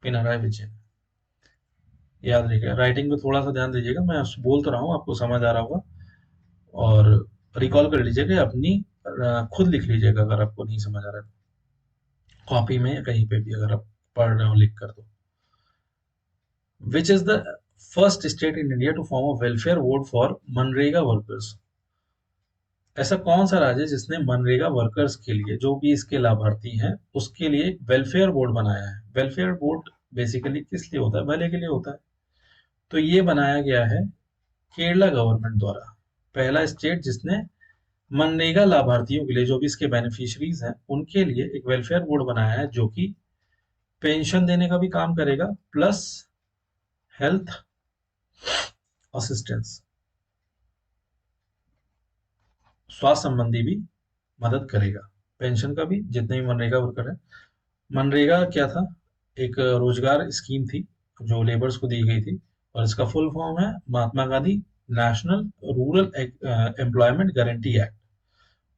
पिनाराई विजयन याद रखिएगा, राइटिंग पे थोड़ा सा ध्यान दीजिएगा, मैं बोल तो रहा हूँ, आपको समझ आ रहा होगा। और रिकॉल कर लीजिएगा, अपनी खुद लिख लीजिएगा अगर आपको नहीं समझ आ रहा है, कॉपी में या कहीं पे भी अगर आप पढ़ रहे हो लिख कर। तो which is the first state in India to form a welfare board for मनरेगा वर्कर्स? ऐसा कौन सा राज्य है जिसने मनरेगा वर्कर्स के लिए, जो भी इसके लाभार्थी हैं, उसके लिए एक वेलफेयर बोर्ड बनाया है? वेलफेयर बोर्ड बेसिकली किस लिए होता है? भले के लिए होता है। तो ये बनाया गया है केरला गवर्नमेंट द्वारा, पहला स्टेट जिसने मनरेगा लाभार्थियों के लिए, जो भी इसके बेनिफिशियरीज हैं, उनके लिए एक वेलफेयर बोर्ड बनाया है जो कि पेंशन देने का भी काम करेगा, प्लस हेल्थ असिस्टेंस, स्वास्थ्य संबंधी भी मदद करेगा। पेंशन का भी, जितने भी मनरेगा वर्कर है। मनरेगा क्या था? एक रोजगार स्कीम थी जो लेबर्स को दी गई थी, और इसका फुल फॉर्म है Mahatma Gandhi national rural employment guarantee act,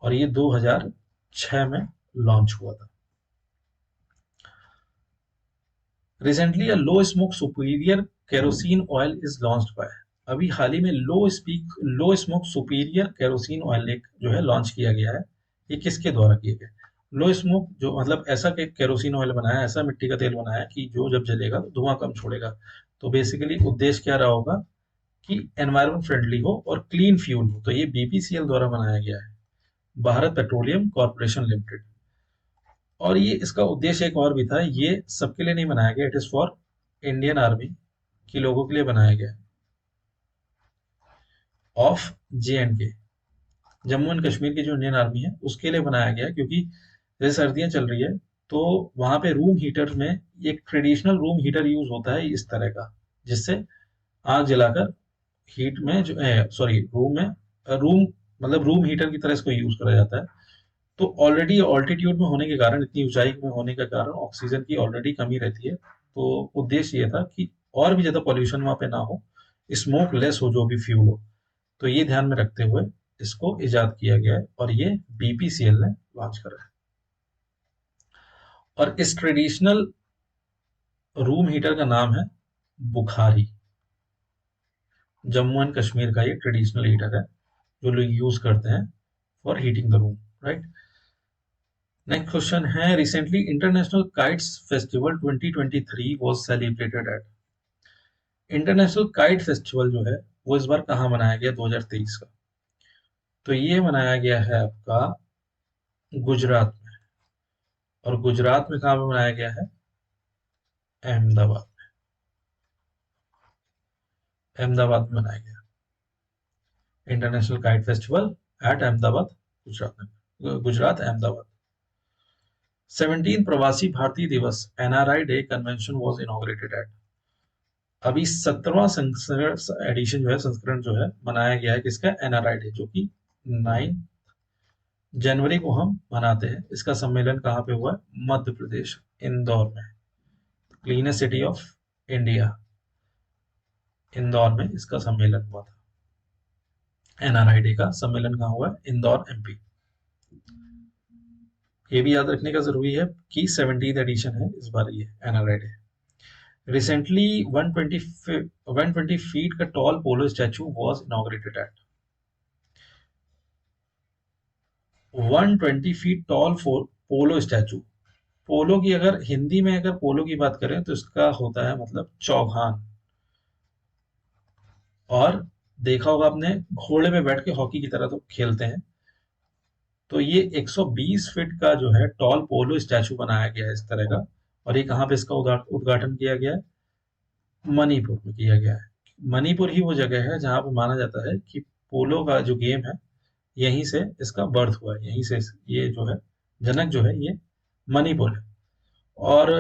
और ये 2006 में लॉन्च हुआ था। Recently a low smoke superior kerosene oil is launched by, अभी हाल ही में low smoke superior kerosene oil एक जो है लॉन्च किया गया है। ये किसके द्वारा किया गया? लो स्मोक जो मतलब ऐसा केरोसिन ऑयल बनाया, ऐसा मिट्टी का तेल बनाया कि जो जब जलेगा तो धुआं कम छोड़ेगा। तो बेसिकली उद्देश्य क्या रहा होगा कि एनवायरमेंट फ्रेंडली हो और क्लीन फ्यूल हो। तो ये बीपीसीएल द्वारा बनाया गया है, भारत पेट्रोलियम कॉर्पोरेशन लिमिटेड। और ये इसका उद्देश्य एक और भी था, ये सबके लिए नहीं बनाया गया, it is for Indian army के लोगों के लिए बनाया गया है, ऑफ जे एंड के, जम्मू एंड कश्मीर की जो इंडियन आर्मी है उसके लिए बनाया गया है। क्योंकि जैसे सर्दियां चल रही है, तो वहां पे रूम हीटर में एक ट्रेडिशनल रूम हीटर यूज होता है इस तरह का, जिससे आग जलाकर हीट में जो सॉरी रूम में रूम मतलब रूम हीटर की तरह इसको यूज करा जाता है। तो ऑलरेडी ऑल्टीट्यूड में होने के कारण, इतनी ऊंचाई में होने के कारण ऑक्सीजन की ऑलरेडी कमी रहती है। तो उद्देश्य ये था कि और भी ज्यादा पॉल्यूशन वहां पे ना हो, स्मोक लेस हो जो भी फ्यूल हो। तो ये ध्यान में रखते हुए इसको इजाद किया गया है, और ये बीपीसीएल ने लॉन्च करा है। और इस ट्रेडिशनल रूम हीटर का नाम है बुखारी। जम्मू एंड कश्मीर का ये ट्रेडिशनल हीटर है जो लोग यूज करते हैं for heating the room, right. Next question है, recently international kites festival 2023 was celebrated at, international kite festival जो है वो इस बार कहाँ मनाया गया 2023 का? तो ये मनाया गया है आपका गुजरात में। और गुजरात में कहाँ पे मनाया गया है? अहमदाबाद में। अहमदाबाद में मनाया गया international kite festival at Ahmedabad, Gujarat में, Gujarat Ahmedabad. 17 Pravasi Bharatiya Divas NRI day convention was inaugurated at, अभी 17वां एडिशन जो है, संस्करण जो है मनाया गया है किसका? एनआरआई डे, जो कि 9 जनवरी को हम मनाते हैं। इसका सम्मेलन कहाँ पे हुआ है? मध्य प्रदेश, इंदौर में, cleanest city of India, Indore में इसका सम्मेलन हुआ था। एनआरआई डे का सम्मेलन कहाँ हुआ है? इंदौर एमपी। ये भी याद रखने का जरूरी है कि 17th एडिशन है इस बार ये एनआरआई डे। रिसेंटली 120 फीट का tall polo statue was inaugurated at, 120 feet tall polo statue. Polo की अगर हिंदी में अगर पोलो की बात करें तो इसका होता है मतलब चौहान। और देखा होगा आपने, घोड़े पे बैठ के हॉकी की तरह तो खेलते हैं। तो ये 120 फीट का जो है टॉल पोलो स्टैचू बनाया गया है इस तरह का। और ये कहाँ पे इसका उद्घाटन किया गया है? मणिपुर में किया गया है। मणिपुर ही वो जगह है जहाँ पे माना जाता है कि पोलो का जो गेम है यहीं से इसका बर्थ हुआ है, यहीं से ये जो है जनक जो है ये मणिपुर है। और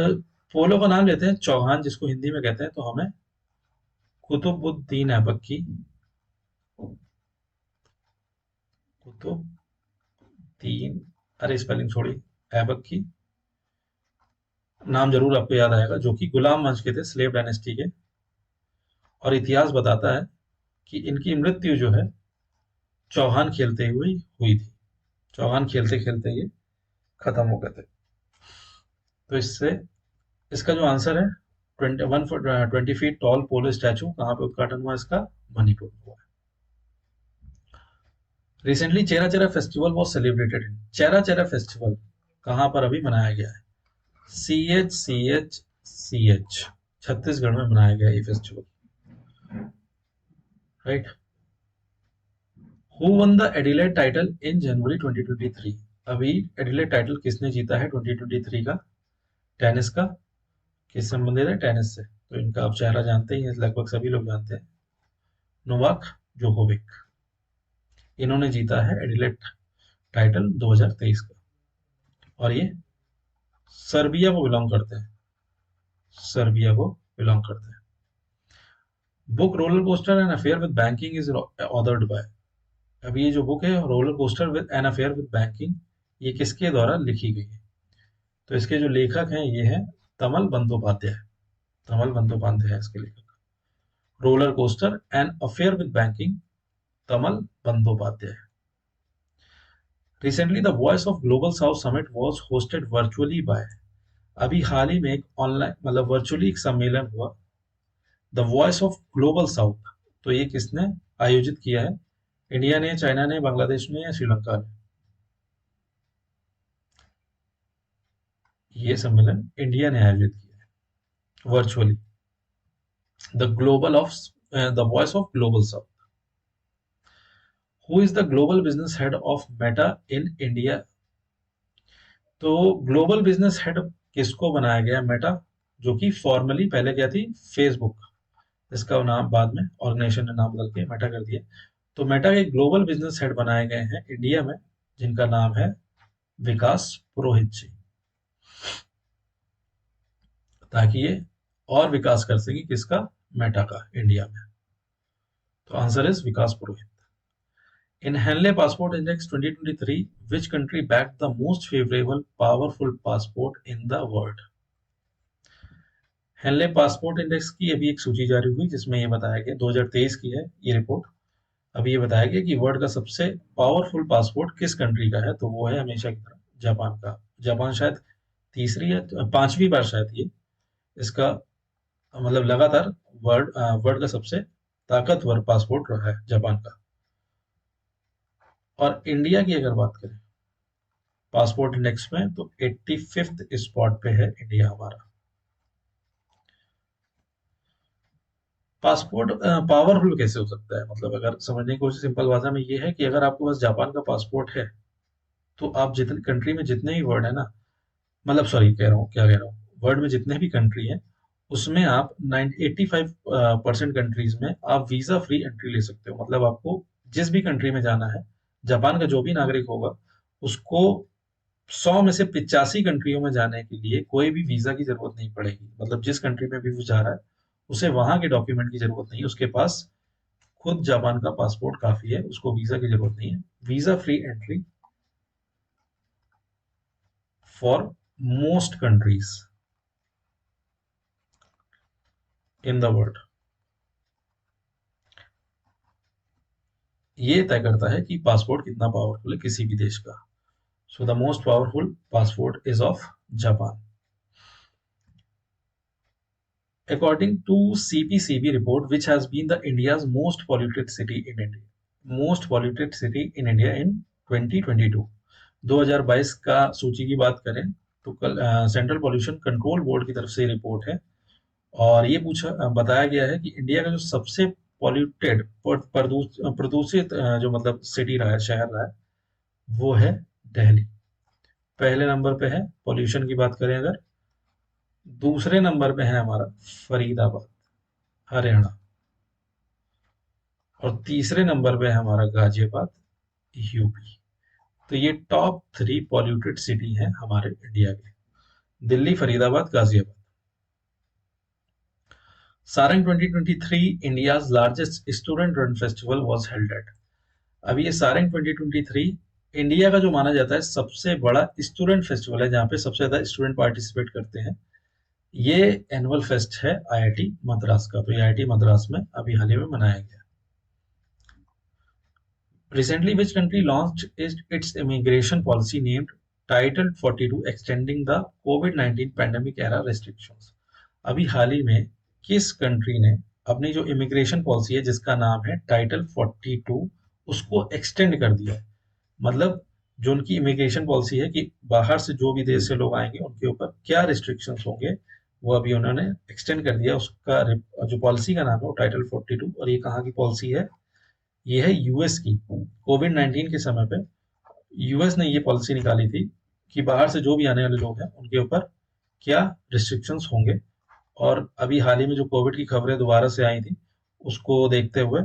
पोलो का नाम लेते हैं चौहान, जिसको हिंदी में कहते हैं, तो हमें कुतुबुद्दीन ऐबक कुतुबुद्दीन, अरे स्पेलिंग छोड़ी, ऐबक की नाम जरूर आपको याद आएगा, जो कि गुलाम वंश के थे, स्लेव डायनेस्टी के। और इतिहास बताता है कि इनकी मृत्यु जो है चौहान खेलते हुए हुई थी। चौहान खेलते खेलते ये खत्म हो गए थे। तो इससे इसका जो आंसर है 20 फीट टॉल पोलो स्टैचू कहाँ पे उद्घाटन हुआ इसका? मणिपुर में हुआ है। Recently Chera Chera festival was celebrated in, Chera Chera festival कहाँ पर अभी मनाया गया है? CH छत्तीसगढ़ में मनाया गया ये festival, right. Who won the Adelaide title in January 2023? अभी एडिलेड टाइटल किसने जीता है 2023 का? टेनिस का। किस संबंधित है? टेनिस से। तो इनका आप चेहरा जानते ही हैं, लगभग सभी लोग जानते हैं, नोवाक जोकोविक। इन्होंने जीता है एडिलेड टाइटल 2023 का, और ये सर्बिया को बिलोंग करते हैं, सर्बिया को बिलोंग करते हैं। Book roller coaster and affair with banking is authored bye, अभी ये जो बुक है roller coaster with an affair with banking, ये किसके द्वारा लिखी गई है? तो इसके जो लेखक हैं ये हैं तमल बंदोपाध्याय, तमल बंदोपाध्याय है इसके लेखक। Roller coaster and affair with banking, Tamal Bandopadhyay. Recently the voice of global south summit was hosted virtually by, अभी हाल ही में एक ऑनलाइन मतलब वर्चुअली एक सम्मेलन हुआ, the voice of global south, तो ये किसने आयोजित किया है? इंडिया ने, चाइना ने, बांग्लादेश ने या श्रीलंका ने? ये सम्मेलन इंडिया ने आयोजित किया है virtually, the global of the voice of global south. Who is the global business head of Meta in India? तो ग्लोबल बिजनेस हेड किसको बनाया गया? मेटा, जो कि फॉर्मली पहले क्या थी? फेसबुक। इसका नाम बाद में ऑर्गेनाइजेशन ने नाम बदल के मेटा कर दिया। तो मेटा के ग्लोबल बिजनेस हेड बनाए गए हैं इंडिया में, जिनका नाम है विकास पुरोहित जी, ताकि ये और विकास कर सके किसका? मेटा का, इंडिया में। तो answer is Vikas Purohit. In Henley Passport Index 2023, which country backed the most favorable powerful passport in the world? Henley passport index की अभी एक सूची जारी हुई जिसमें ये बताया गया, 2023 की है ये रिपोर्ट। अभी ये बताया गया कि वर्ल्ड का सबसे पावरफुल पासपोर्ट किस कंट्री का है, तो वो है हमेशा की तरह जापान का। जापान शायद तीसरी या पांचवी बार शायद ये इसका मतलब लगातार वर्ल्ड वर्ल्ड का सबसे ताकतवर पासपोर्ट रहा है जापान का। और इंडिया की अगर बात करें पासपोर्ट इंडेक्स में, तो 85th स्पॉट पे है इंडिया हमारा। पासपोर्ट पावरफुल कैसे हो सकता है? मतलब अगर समझने की कोशिश सिंपल भाषा में ये है कि अगर आपके पास जापान का पासपोर्ट है, तो आप जितनी कंट्री में जितने भी वर्ड है ना, मतलब सॉरी कह रहा हूँ, क्या कह रहा हूँ, वर्ल्ड में जितने भी कंट्री है उसमें आप 85% कंट्रीज में आप वीजा फ्री एंट्री ले सकते हो। मतलब आपको जिस भी कंट्री में जाना है, जापान का जो भी नागरिक होगा उसको 100 में से 85 कंट्रियों में जाने के लिए कोई भी वीजा की जरूरत नहीं पड़ेगी। मतलब जिस कंट्री में भी वो जा रहा है उसे वहां के डॉक्यूमेंट की जरूरत नहीं है, उसके पास खुद जापान का पासपोर्ट काफी है, उसको वीजा की जरूरत नहीं है। Visa free entry for most countries in the world, ये तय करता है कि पासपोर्ट कितना पावरफुल है किसी भी देश का। So the most powerful passport is of Japan. According to CPCB report, which has been the India's most polluted city in India, most polluted city in India in 2022, 2022 का सूची की बात करें तो कल सेंट्रल पॉल्यूशन कंट्रोल बोर्ड की तरफ से रिपोर्ट है, और ये बताया गया है कि इंडिया का जो सबसे पॉल्यूटेड प्रदूषित जो मतलब सिटी रहा है, शहर रहा है, वो है दिल्ली। पहले नंबर पे है पॉल्यूशन की बात करें अगर, दूसरे नंबर पे है हमारा फरीदाबाद, हरियाणा। और तीसरे नंबर पे है हमारा गाजियाबाद, यूपी। तो ये टॉप 3 पॉल्यूटेड सिटी है हमारे इंडिया के, Delhi, Faridabad, Ghaziabad. Sarang 2023 India's largest student run festival was held at. अभी ये सारंग 2023 इंडिया का जो माना जाता है सबसे बड़ा स्टूडेंट फेस्टिवल है, जहाँ पे सबसे ज्यादा स्टूडेंट पार्टिसिपेट करते हैं। ये एनुअल फेस्ट है आईआईटी मद्रास का। तो ये आईआईटी मद्रास में अभी हाल ही में मनाया गया। Recently, which country launched its immigration policy named Title 42, extending the COVID-19 pandemic era restrictions? अभी हाल ही में किस कंट्री ने अपनी जो इमिग्रेशन पॉलिसी है जिसका नाम है टाइटल 42 उसको एक्सटेंड कर दिया है। मतलब जो उनकी इमिग्रेशन पॉलिसी है कि बाहर से जो भी देश से लोग आएंगे उनके ऊपर क्या रिस्ट्रिक्शंस होंगे, वो अभी उन्होंने एक्सटेंड कर दिया। उसका जो पॉलिसी का नाम है वो टाइटल 42। और ये कहाँ की पॉलिसी है? ये है यूएस की। कोविड 19 के समय पे यूएस ने ये पॉलिसी निकाली थी कि बाहर से जो भी आने वाले लोग हैं उनके ऊपर क्या रिस्ट्रिक्शंस होंगे। और अभी हाल ही में जो कोविड की खबरें दोबारा से आई थी उसको देखते हुए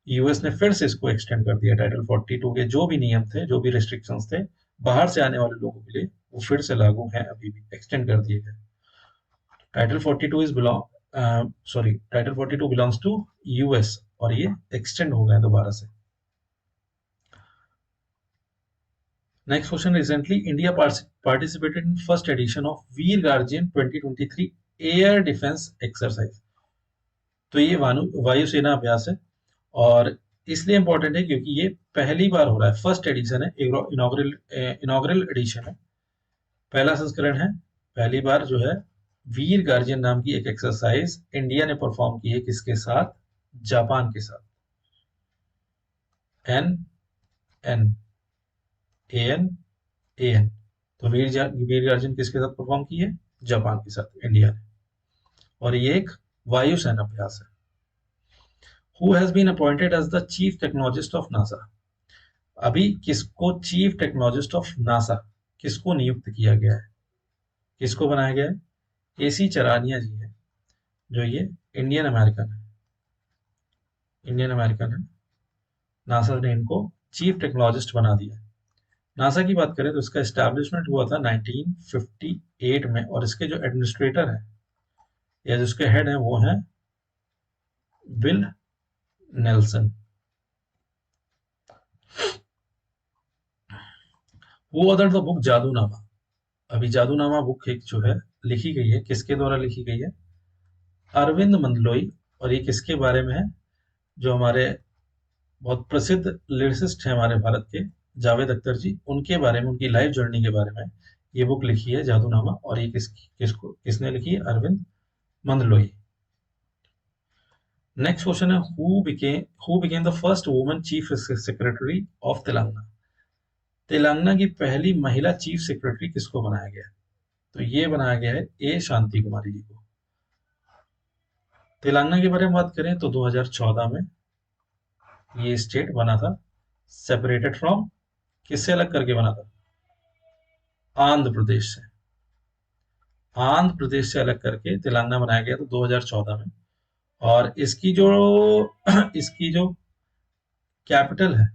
यूएस ने फिर से इसको एक्सटेंड कर दिया। टाइटल 42 के जो भी नियम थे, जो भी रिस्ट्रिक्शंस थे बाहर से आने वाले लोगों के लिए, वो फिर से लागू हैं, अभी भी एक्सटेंड कर दिए गए। Title 42 is belong sorry title 42 belongs to US और ये एक्सटेंड हो गए दोबारा से। Next question, recently India participated in first edition of Veer guardian 2023 air defence exercise. तो ये वायुसेना अभ्यास है और इसलिए इंपॉर्टेंट है क्योंकि ये पहली बार हो रहा है, फर्स्ट एडिशन है, इनॉग्रल एडिशन है, पहला संस्करण है। पहली बार जो है वीर गार्जियन नाम की एक एक्सरसाइज इंडिया ने परफॉर्म की है, किसके साथ? जापान के साथ। N N A N A N. तो वीर गार्जियन किसके साथ परफॉर्म की है? जापान के साथ इंडिया ने। और ये एक वायुसेना अभ्यास है। Who has been appointed as the chief technologist of NASA. अभी किसको चीफ टेक्नोलॉजिस्ट ऑफ नासा किसको नियुक्त किया गया है, किसको बनाया गया है? एसी चरानिया जी है, जो ये इंडियन अमेरिकन है, इंडियन अमेरिकन है। नासा ने इनको चीफ टेक्नोलॉजिस्ट बना दिया। नासा की बात करें तो इसका एस्टैब्लिशमेंट हुआ था 1958 में और इसके जो एडमिनिस्ट्रेटर हैं या जिसके हेड हैं वो हैं बिल नेल्सन। वो अदर द बुक जादूनामा। अभी जादूनामा बुक एक जो है लिखी गई है, किसके द्वारा लिखी गई है? अरविंद मंदलोई। और ये किसके बारे में है? जो हमारे बहुत प्रसिद्ध लिरिसिस्ट हैं हमारे भारत के, जावेद अख्तर जी, उनके बारे में, उनकी लाइफ जर्नी के बारे में ये बुक लिखी है जादूनामा। और ये किसने लिखी है? अरविंद मंदलोई। नेक्स्ट क्वेश्चन है, who became the first woman chief secretary of Telangana. Telangana की पहली महिला चीफ सेक्रेटरी किसको बनाया गया है? तो ये बनाया गया है ए शांति कुमारी जी को। तेलंगाना के बारे में बात करें तो 2014 में ये स्टेट बना था, सेपरेटेड फ्रॉम, किससे अलग करके बना था? आंध्र प्रदेश से। आंध्र प्रदेश से अलग करके तेलंगाना बनाया गया था 2014 में। और इसकी जो इसकी जो कैपिटल है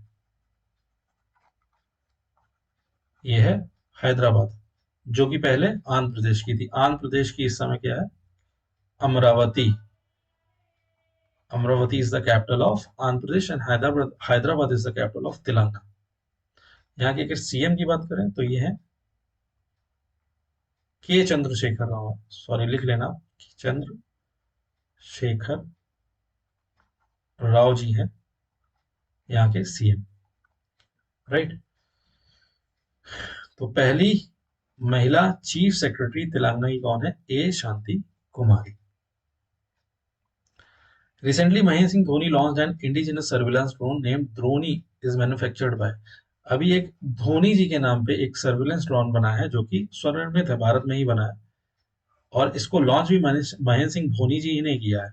ये है हैदराबाद, जो कि पहले आंध्र प्रदेश की थी। आंध्र प्रदेश की इस समय क्या है? Amravati. Amravati is the capital of Andhra Pradesh and Hyderabad is the capital of Telangana. यहाँ के अगर सीएम की बात करें तो ये है के चंद्रशेखर राव। सॉरी, लिख लेना, चंद्रशेखर राव जी हैं यहाँ के सीएम, राइट। तो पहली महिला चीफ सेक्रेटरी तेलंगाना की कौन है? ए शांति कुमारी। Recently, Mahendra Singh Dhoni launched an indigenous surveillance drone named Droni is manufactured by। अभी एक धोनी जी के नाम पे एक सर्विलेंस ड्रोन बना है जो कि स्वर्णित है, भारत में ही बना है। और इसको लॉन्च भी महेंद्र सिंह धोनी जी ही ने किया है।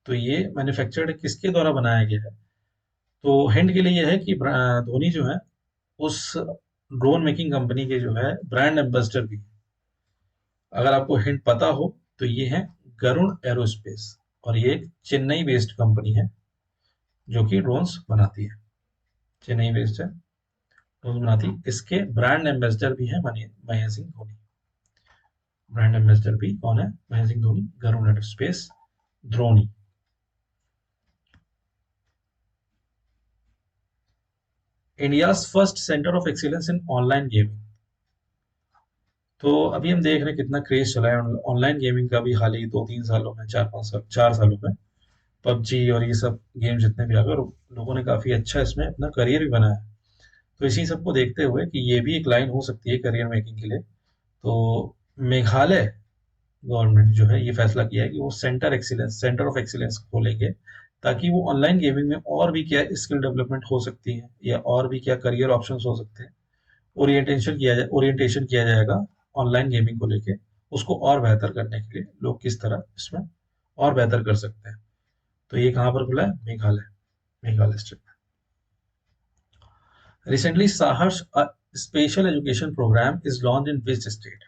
तो ये मैन्युफैक्चर्ड किसके द्वारा बनाया गया है? तो हिंट के लिए यह है कि धोनी जो है उस ड्रोन मेकिंग कंपनी के जो है ब्रांड एम्बेसडर भी। अगर आपको हिंट पता हो तो ये है गरुण एरोस्पेस और ये एक चेन्नई बेस्ड कंपनी है जो कि ड्रोन्स बनाती है, चेन्नई बेस्ड है, ड्रोन्स बनाती है। इसके ब्रांड एम्बेसडर भी है महेंद्र सिंह धोनी। ब्रांड एम्बेसडर भी कौन है? महेंद्र सिंह धोनी, गरुड़ स्पेस द्रोणी। India's first centre of excellence in online gaming. तो अभी हम देख रहे हैं कितना क्रेज चला है ऑनलाइन गेमिंग का भी, हाल ही 2-3 सालों में, 4-5 साल, 4 सालों में पबजी और ये सब गेम जितने भी आ गए, और लोगों ने काफी अच्छा इसमें अपना करियर भी बनाया है। तो इसी सबको देखते हुए कि ये भी एक लाइन हो सकती है करियर मेकिंग के लिए, तो मेघालय गवर्नमेंट जो है ये फैसला किया है कि वो सेंटर ऑफ एक्सीलेंस खोलेंगे, ताकि वो ऑनलाइन गेमिंग में और भी क्या स्किल डेवलपमेंट हो सकती है या और भी क्या करियर ऑप्शंस हो सकते हैं, ओरिएंटेशन किया जाएगा ऑनलाइन गेमिंग को लेके, उसको और बेहतर करने के लिए लोग किस तरह इसमें और बेहतर कर सकते हैं। तो ये कहाँ पर खुला है? मेघालय, मेघालय स्टेट में। Recently Saharsh special education programme is launch in which state.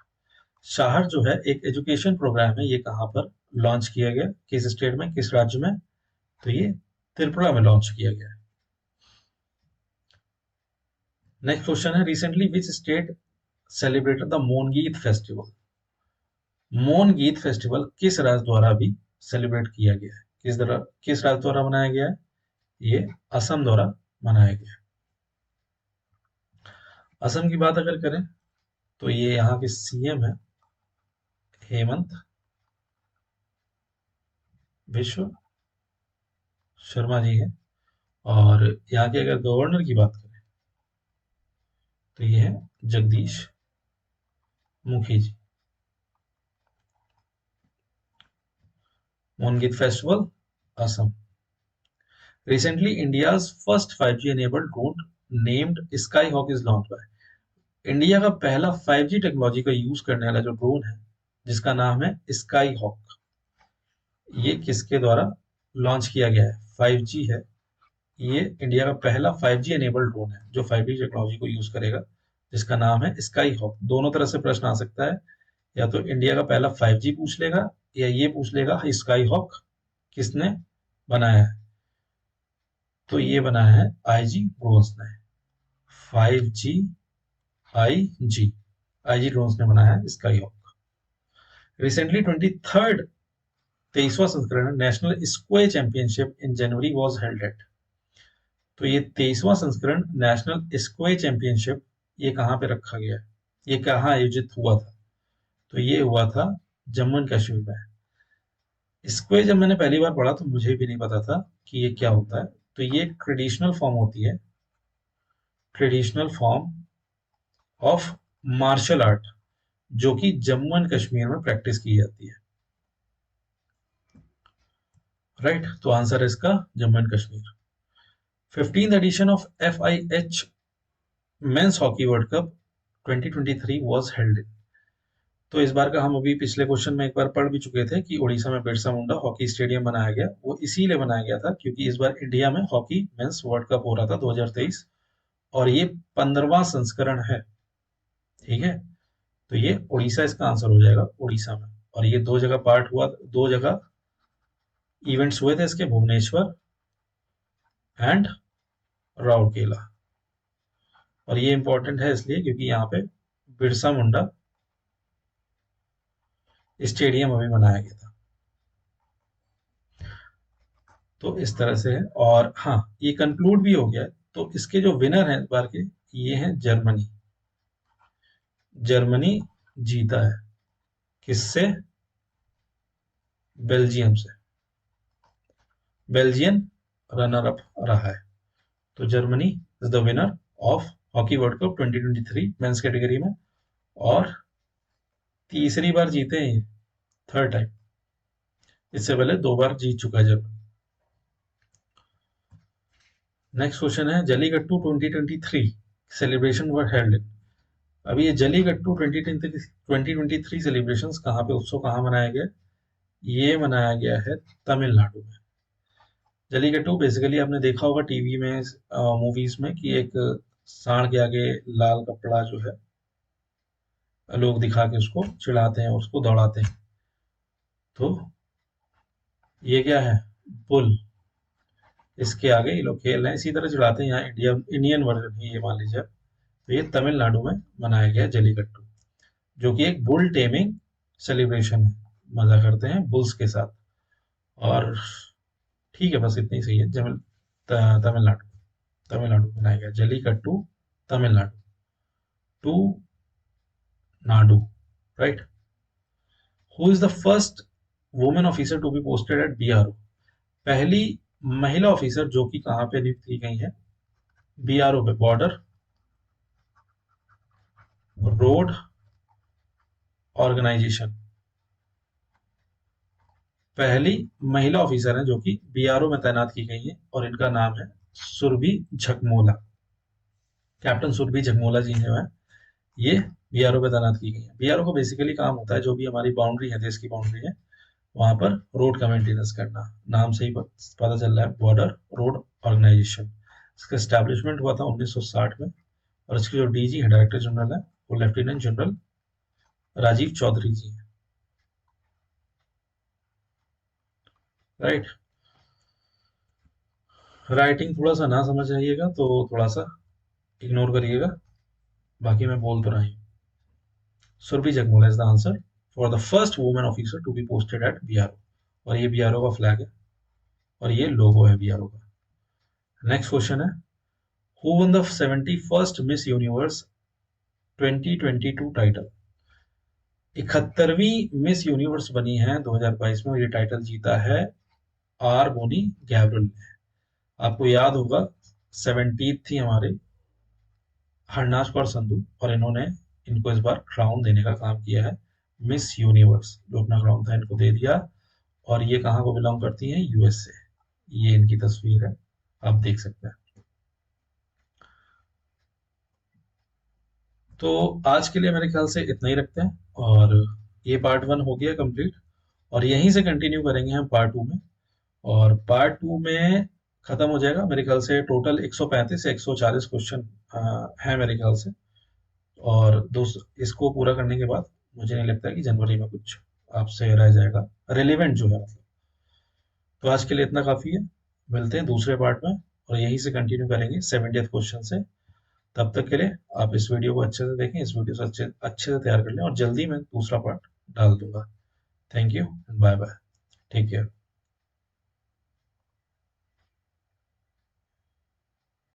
Saharsh जो है एक एजुकेशन प्रोग्राम है, ये कहाँ पर लॉन्च किया गया, किस स्टेट में, किस राज्य में? तो ये त्रिपुरा में लॉन्च किया गया है। नेक्स्ट क्वेश्चन है, recently which state celebrated the Mongit festival. Mongit festival किस राज्य द्वारा भी सेलिब्रेट किया गया है, किस राज्य द्वारा मनाया गया है? ये असम द्वारा मनाया गया है। असम की बात अगर करें तो ये यहाँ के सीएम है हेमंत विश्व शर्मा जी है, और यहाँ के अगर गवर्नर की बात करें तो ये है Jagdish Mukhi ji. Mongit festival Assam. Recently India's first 5G enabled drone named Sky Hawk is launch by. India का पहला 5G टेक्नोलॉजी का यूज करने वाला जो ड्रोन है जिसका नाम है स्काई हॉक, ये किसके द्वारा लॉन्च किया गया है? 5G है ये, इंडिया का पहला 5G एनेबल्ड ड्रोन है जो 5G टेक्नोलॉजी को यूज करेगा, जिसका नाम है स्काई हॉक। दोनों तरह से प्रश्न आ सकता है, या तो इंडिया का पहला 5G पूछ लेगा, या ये पूछ लेगा स्काई हॉक किसने बनाया है। तो ये बनाया है आईजी ड्रोन्स ने, 5G आईजी ड्रोन्स ने बनाया है स्काई हॉक। रिसेंटली 23वां संस्करण national Sqay championship in January was held at. तो ये 23वां संस्करण नेशनल स्क्वे चैंपियनशिप ये कहाँ पे रखा गया है, ये कहाँ आयोजित हुआ था? तो ये हुआ था जम्मू एंड कश्मीर में। स्क्वे जब मैंने पहली बार पढ़ा तो मुझे भी नहीं पता था कि ये क्या होता है। तो ये एक ट्रेडिशनल फॉर्म होती है, traditional form of martial art, जो कि जम्मू एंड कश्मीर में प्रैक्टिस की जाती है। राइट, तो आंसर है इसका Jammu and Kashmir. 15th edition of FIH men's hockey world cup 2023 was held in. तो इस बार का हम अभी पिछले क्वेश्चन में एक बार पढ़ भी चुके थे कि उड़ीसा में बिरसा मुंडा हॉकी स्टेडियम बनाया गया, वो इसीलिए बनाया गया था क्योंकि इस बार इंडिया में हॉकी मेंस वर्ल्ड कप हो रहा था 2023, और ये 15वां संस्करण है। ठीक है, तो ये उड़ीसा इसका आंसर हो जाएगा, उड़ीसा में। और ये दो जगह पार्ट हुआ, दो जगह इवेंट्स हुए थे इसके, भुवनेश्वर एंड राउरकेला। और ये इंपॉर्टेंट है इसलिए क्योंकि यहाँ पे बिरसा मुंडा स्टेडियम अभी बनाया गया था। तो इस तरह से है, और हाँ ये कंक्लूड भी हो गया है। तो इसके जो विनर हैं इस बार के, ये हैं जर्मनी। जर्मनी जीता है, किससे? बेल्जियम से। बेल्जियन रनर अप रहा है। तो Germany is the winner of hockey world cup 2023 men's category में, और तीसरी बार जीते हैं ये, थर्ड टाइम। इससे पहले 2 बार जीत चुका है जर्मनी। नेक्स्ट क्वेश्चन है, Jallikattu 2023 celebration were held in. अभी ये जलीकट्टू 2023 सेलिब्रेशंस कहाँ पे, उत्सव कहाँ मनाया गया? ये मनाया गया है तमिलनाडु में। जलीकट्टू बेसिकली आपने देखा होगा टीवी में, मूवीज में, कि एक सांड के आगे लाल कपड़ा जो है लोग दिखा के उसको चिढ़ाते हैं, उसको दौड़ाते हैं। तो ये क्या है? बुल, इसके आगे ये लोग खेल रहे हैं, इसी तरह चिढ़ाते हैं। यहाँ इंडियन वर्जन है ये, मान लीजिए। तो ये तमिलनाडु में मनाया गया जल्लीकट्टू, जो कि एक बुल टेमिंग सेलिब्रेशन है। मजा करते हैं बुल्स के साथ। और ठीक है, बस इतनी सही है। तमिलनाडु, तमिलनाडु में मनाया गया जल्लीकट्टू, तमिलनाडु, टू नाडु, right. Who is the first women officer to be posted at BRO? पहली महिला ऑफिसर जो कि कहां पे नियुक्त की गई है? बीआरओ पे, बॉर्डर रोड ऑर्गेनाइजेशन। पहली महिला ऑफिसर है जो कि बीआरओ में तैनात की गई है, और इनका नाम है सुरभि झकमोला। कैप्टन सुरभि झकमोला जी जो है, ये बीआरओ पे तैनात की गई है। बीआरओ को बेसिकली काम होता है, जो भी हमारी बाउंड्री है, देश की बाउंड्री है, वहां पर रोड का मेंटेनेंस करना। नाम से ही पता चल रहा है, बॉर्डर रोड ऑर्गेनाइजेशन। इसका स्टैब्लिशमेंट हुआ था 1960 में, और इसके जो डीजी है, डायरेक्टर जनरल है, वो लेफ्टिनेंट जनरल राजीव चौधरी जी हैं, राइट। राइटिंग थोड़ा सा ना समझ आइएगा तो थोड़ा सा इग्नोर करिएगा, बाकी मैं बोल तो रहा हूँ। Surbhi Jagmola is the answer for the first women officer to be posted at BRO. और ये बीआरओ का फ्लैग है, और ये लोगो है बीआरओ का। नेक्स्ट क्वेश्चन है, who won the 71st Miss Universe 2022 title? 71वीं मिस यूनिवर्स बनी है 2022 में, और ये टाइटल जीता है आर बोनी गैब्रियल ने। आपको याद होगा 17 थी हमारे हरनाज कौर संधू, और इन्होंने इनको इस बार क्राउन देने का काम किया है। मिस यूनिवर्स जो अपना क्राउन था इनको दे दिया, और ये कहाँ को बिलोंग करती हैं? यूएस से। ये इनकी तस्वीर है, आप देख सकते हैं। तो आज के लिए मेरे ख्याल से इतना ही रखते हैं, और ये पार्ट 1 हो गया कंप्लीट, और यहीं से कंटिन्यू करेंगे हम पार्ट 2 में। और पार्ट 2 में खत्म हो जाएगा मेरे ख्याल से। टोटल 135 से 140 क्वेश्चन है मेरे ख्याल से। और दोस्त, इसको पूरा करने के बाद मुझे नहीं लगता कि जनवरी में कुछ आपसे रह जाएगा रेलिवेंट जो है, मतलब। तो आज के लिए इतना काफी है। मिलते हैं दूसरे पार्ट में, और यहीं से कंटिन्यू करेंगे 70th क्वेश्चन से। तब तक के लिए आप इस वीडियो को अच्छे से देखें, इस वीडियो से अच्छे अच्छे से तैयार कर लें, और जल्दी मैं दूसरा पार्ट डाल दूंगा। Thank you, bye bye, take care.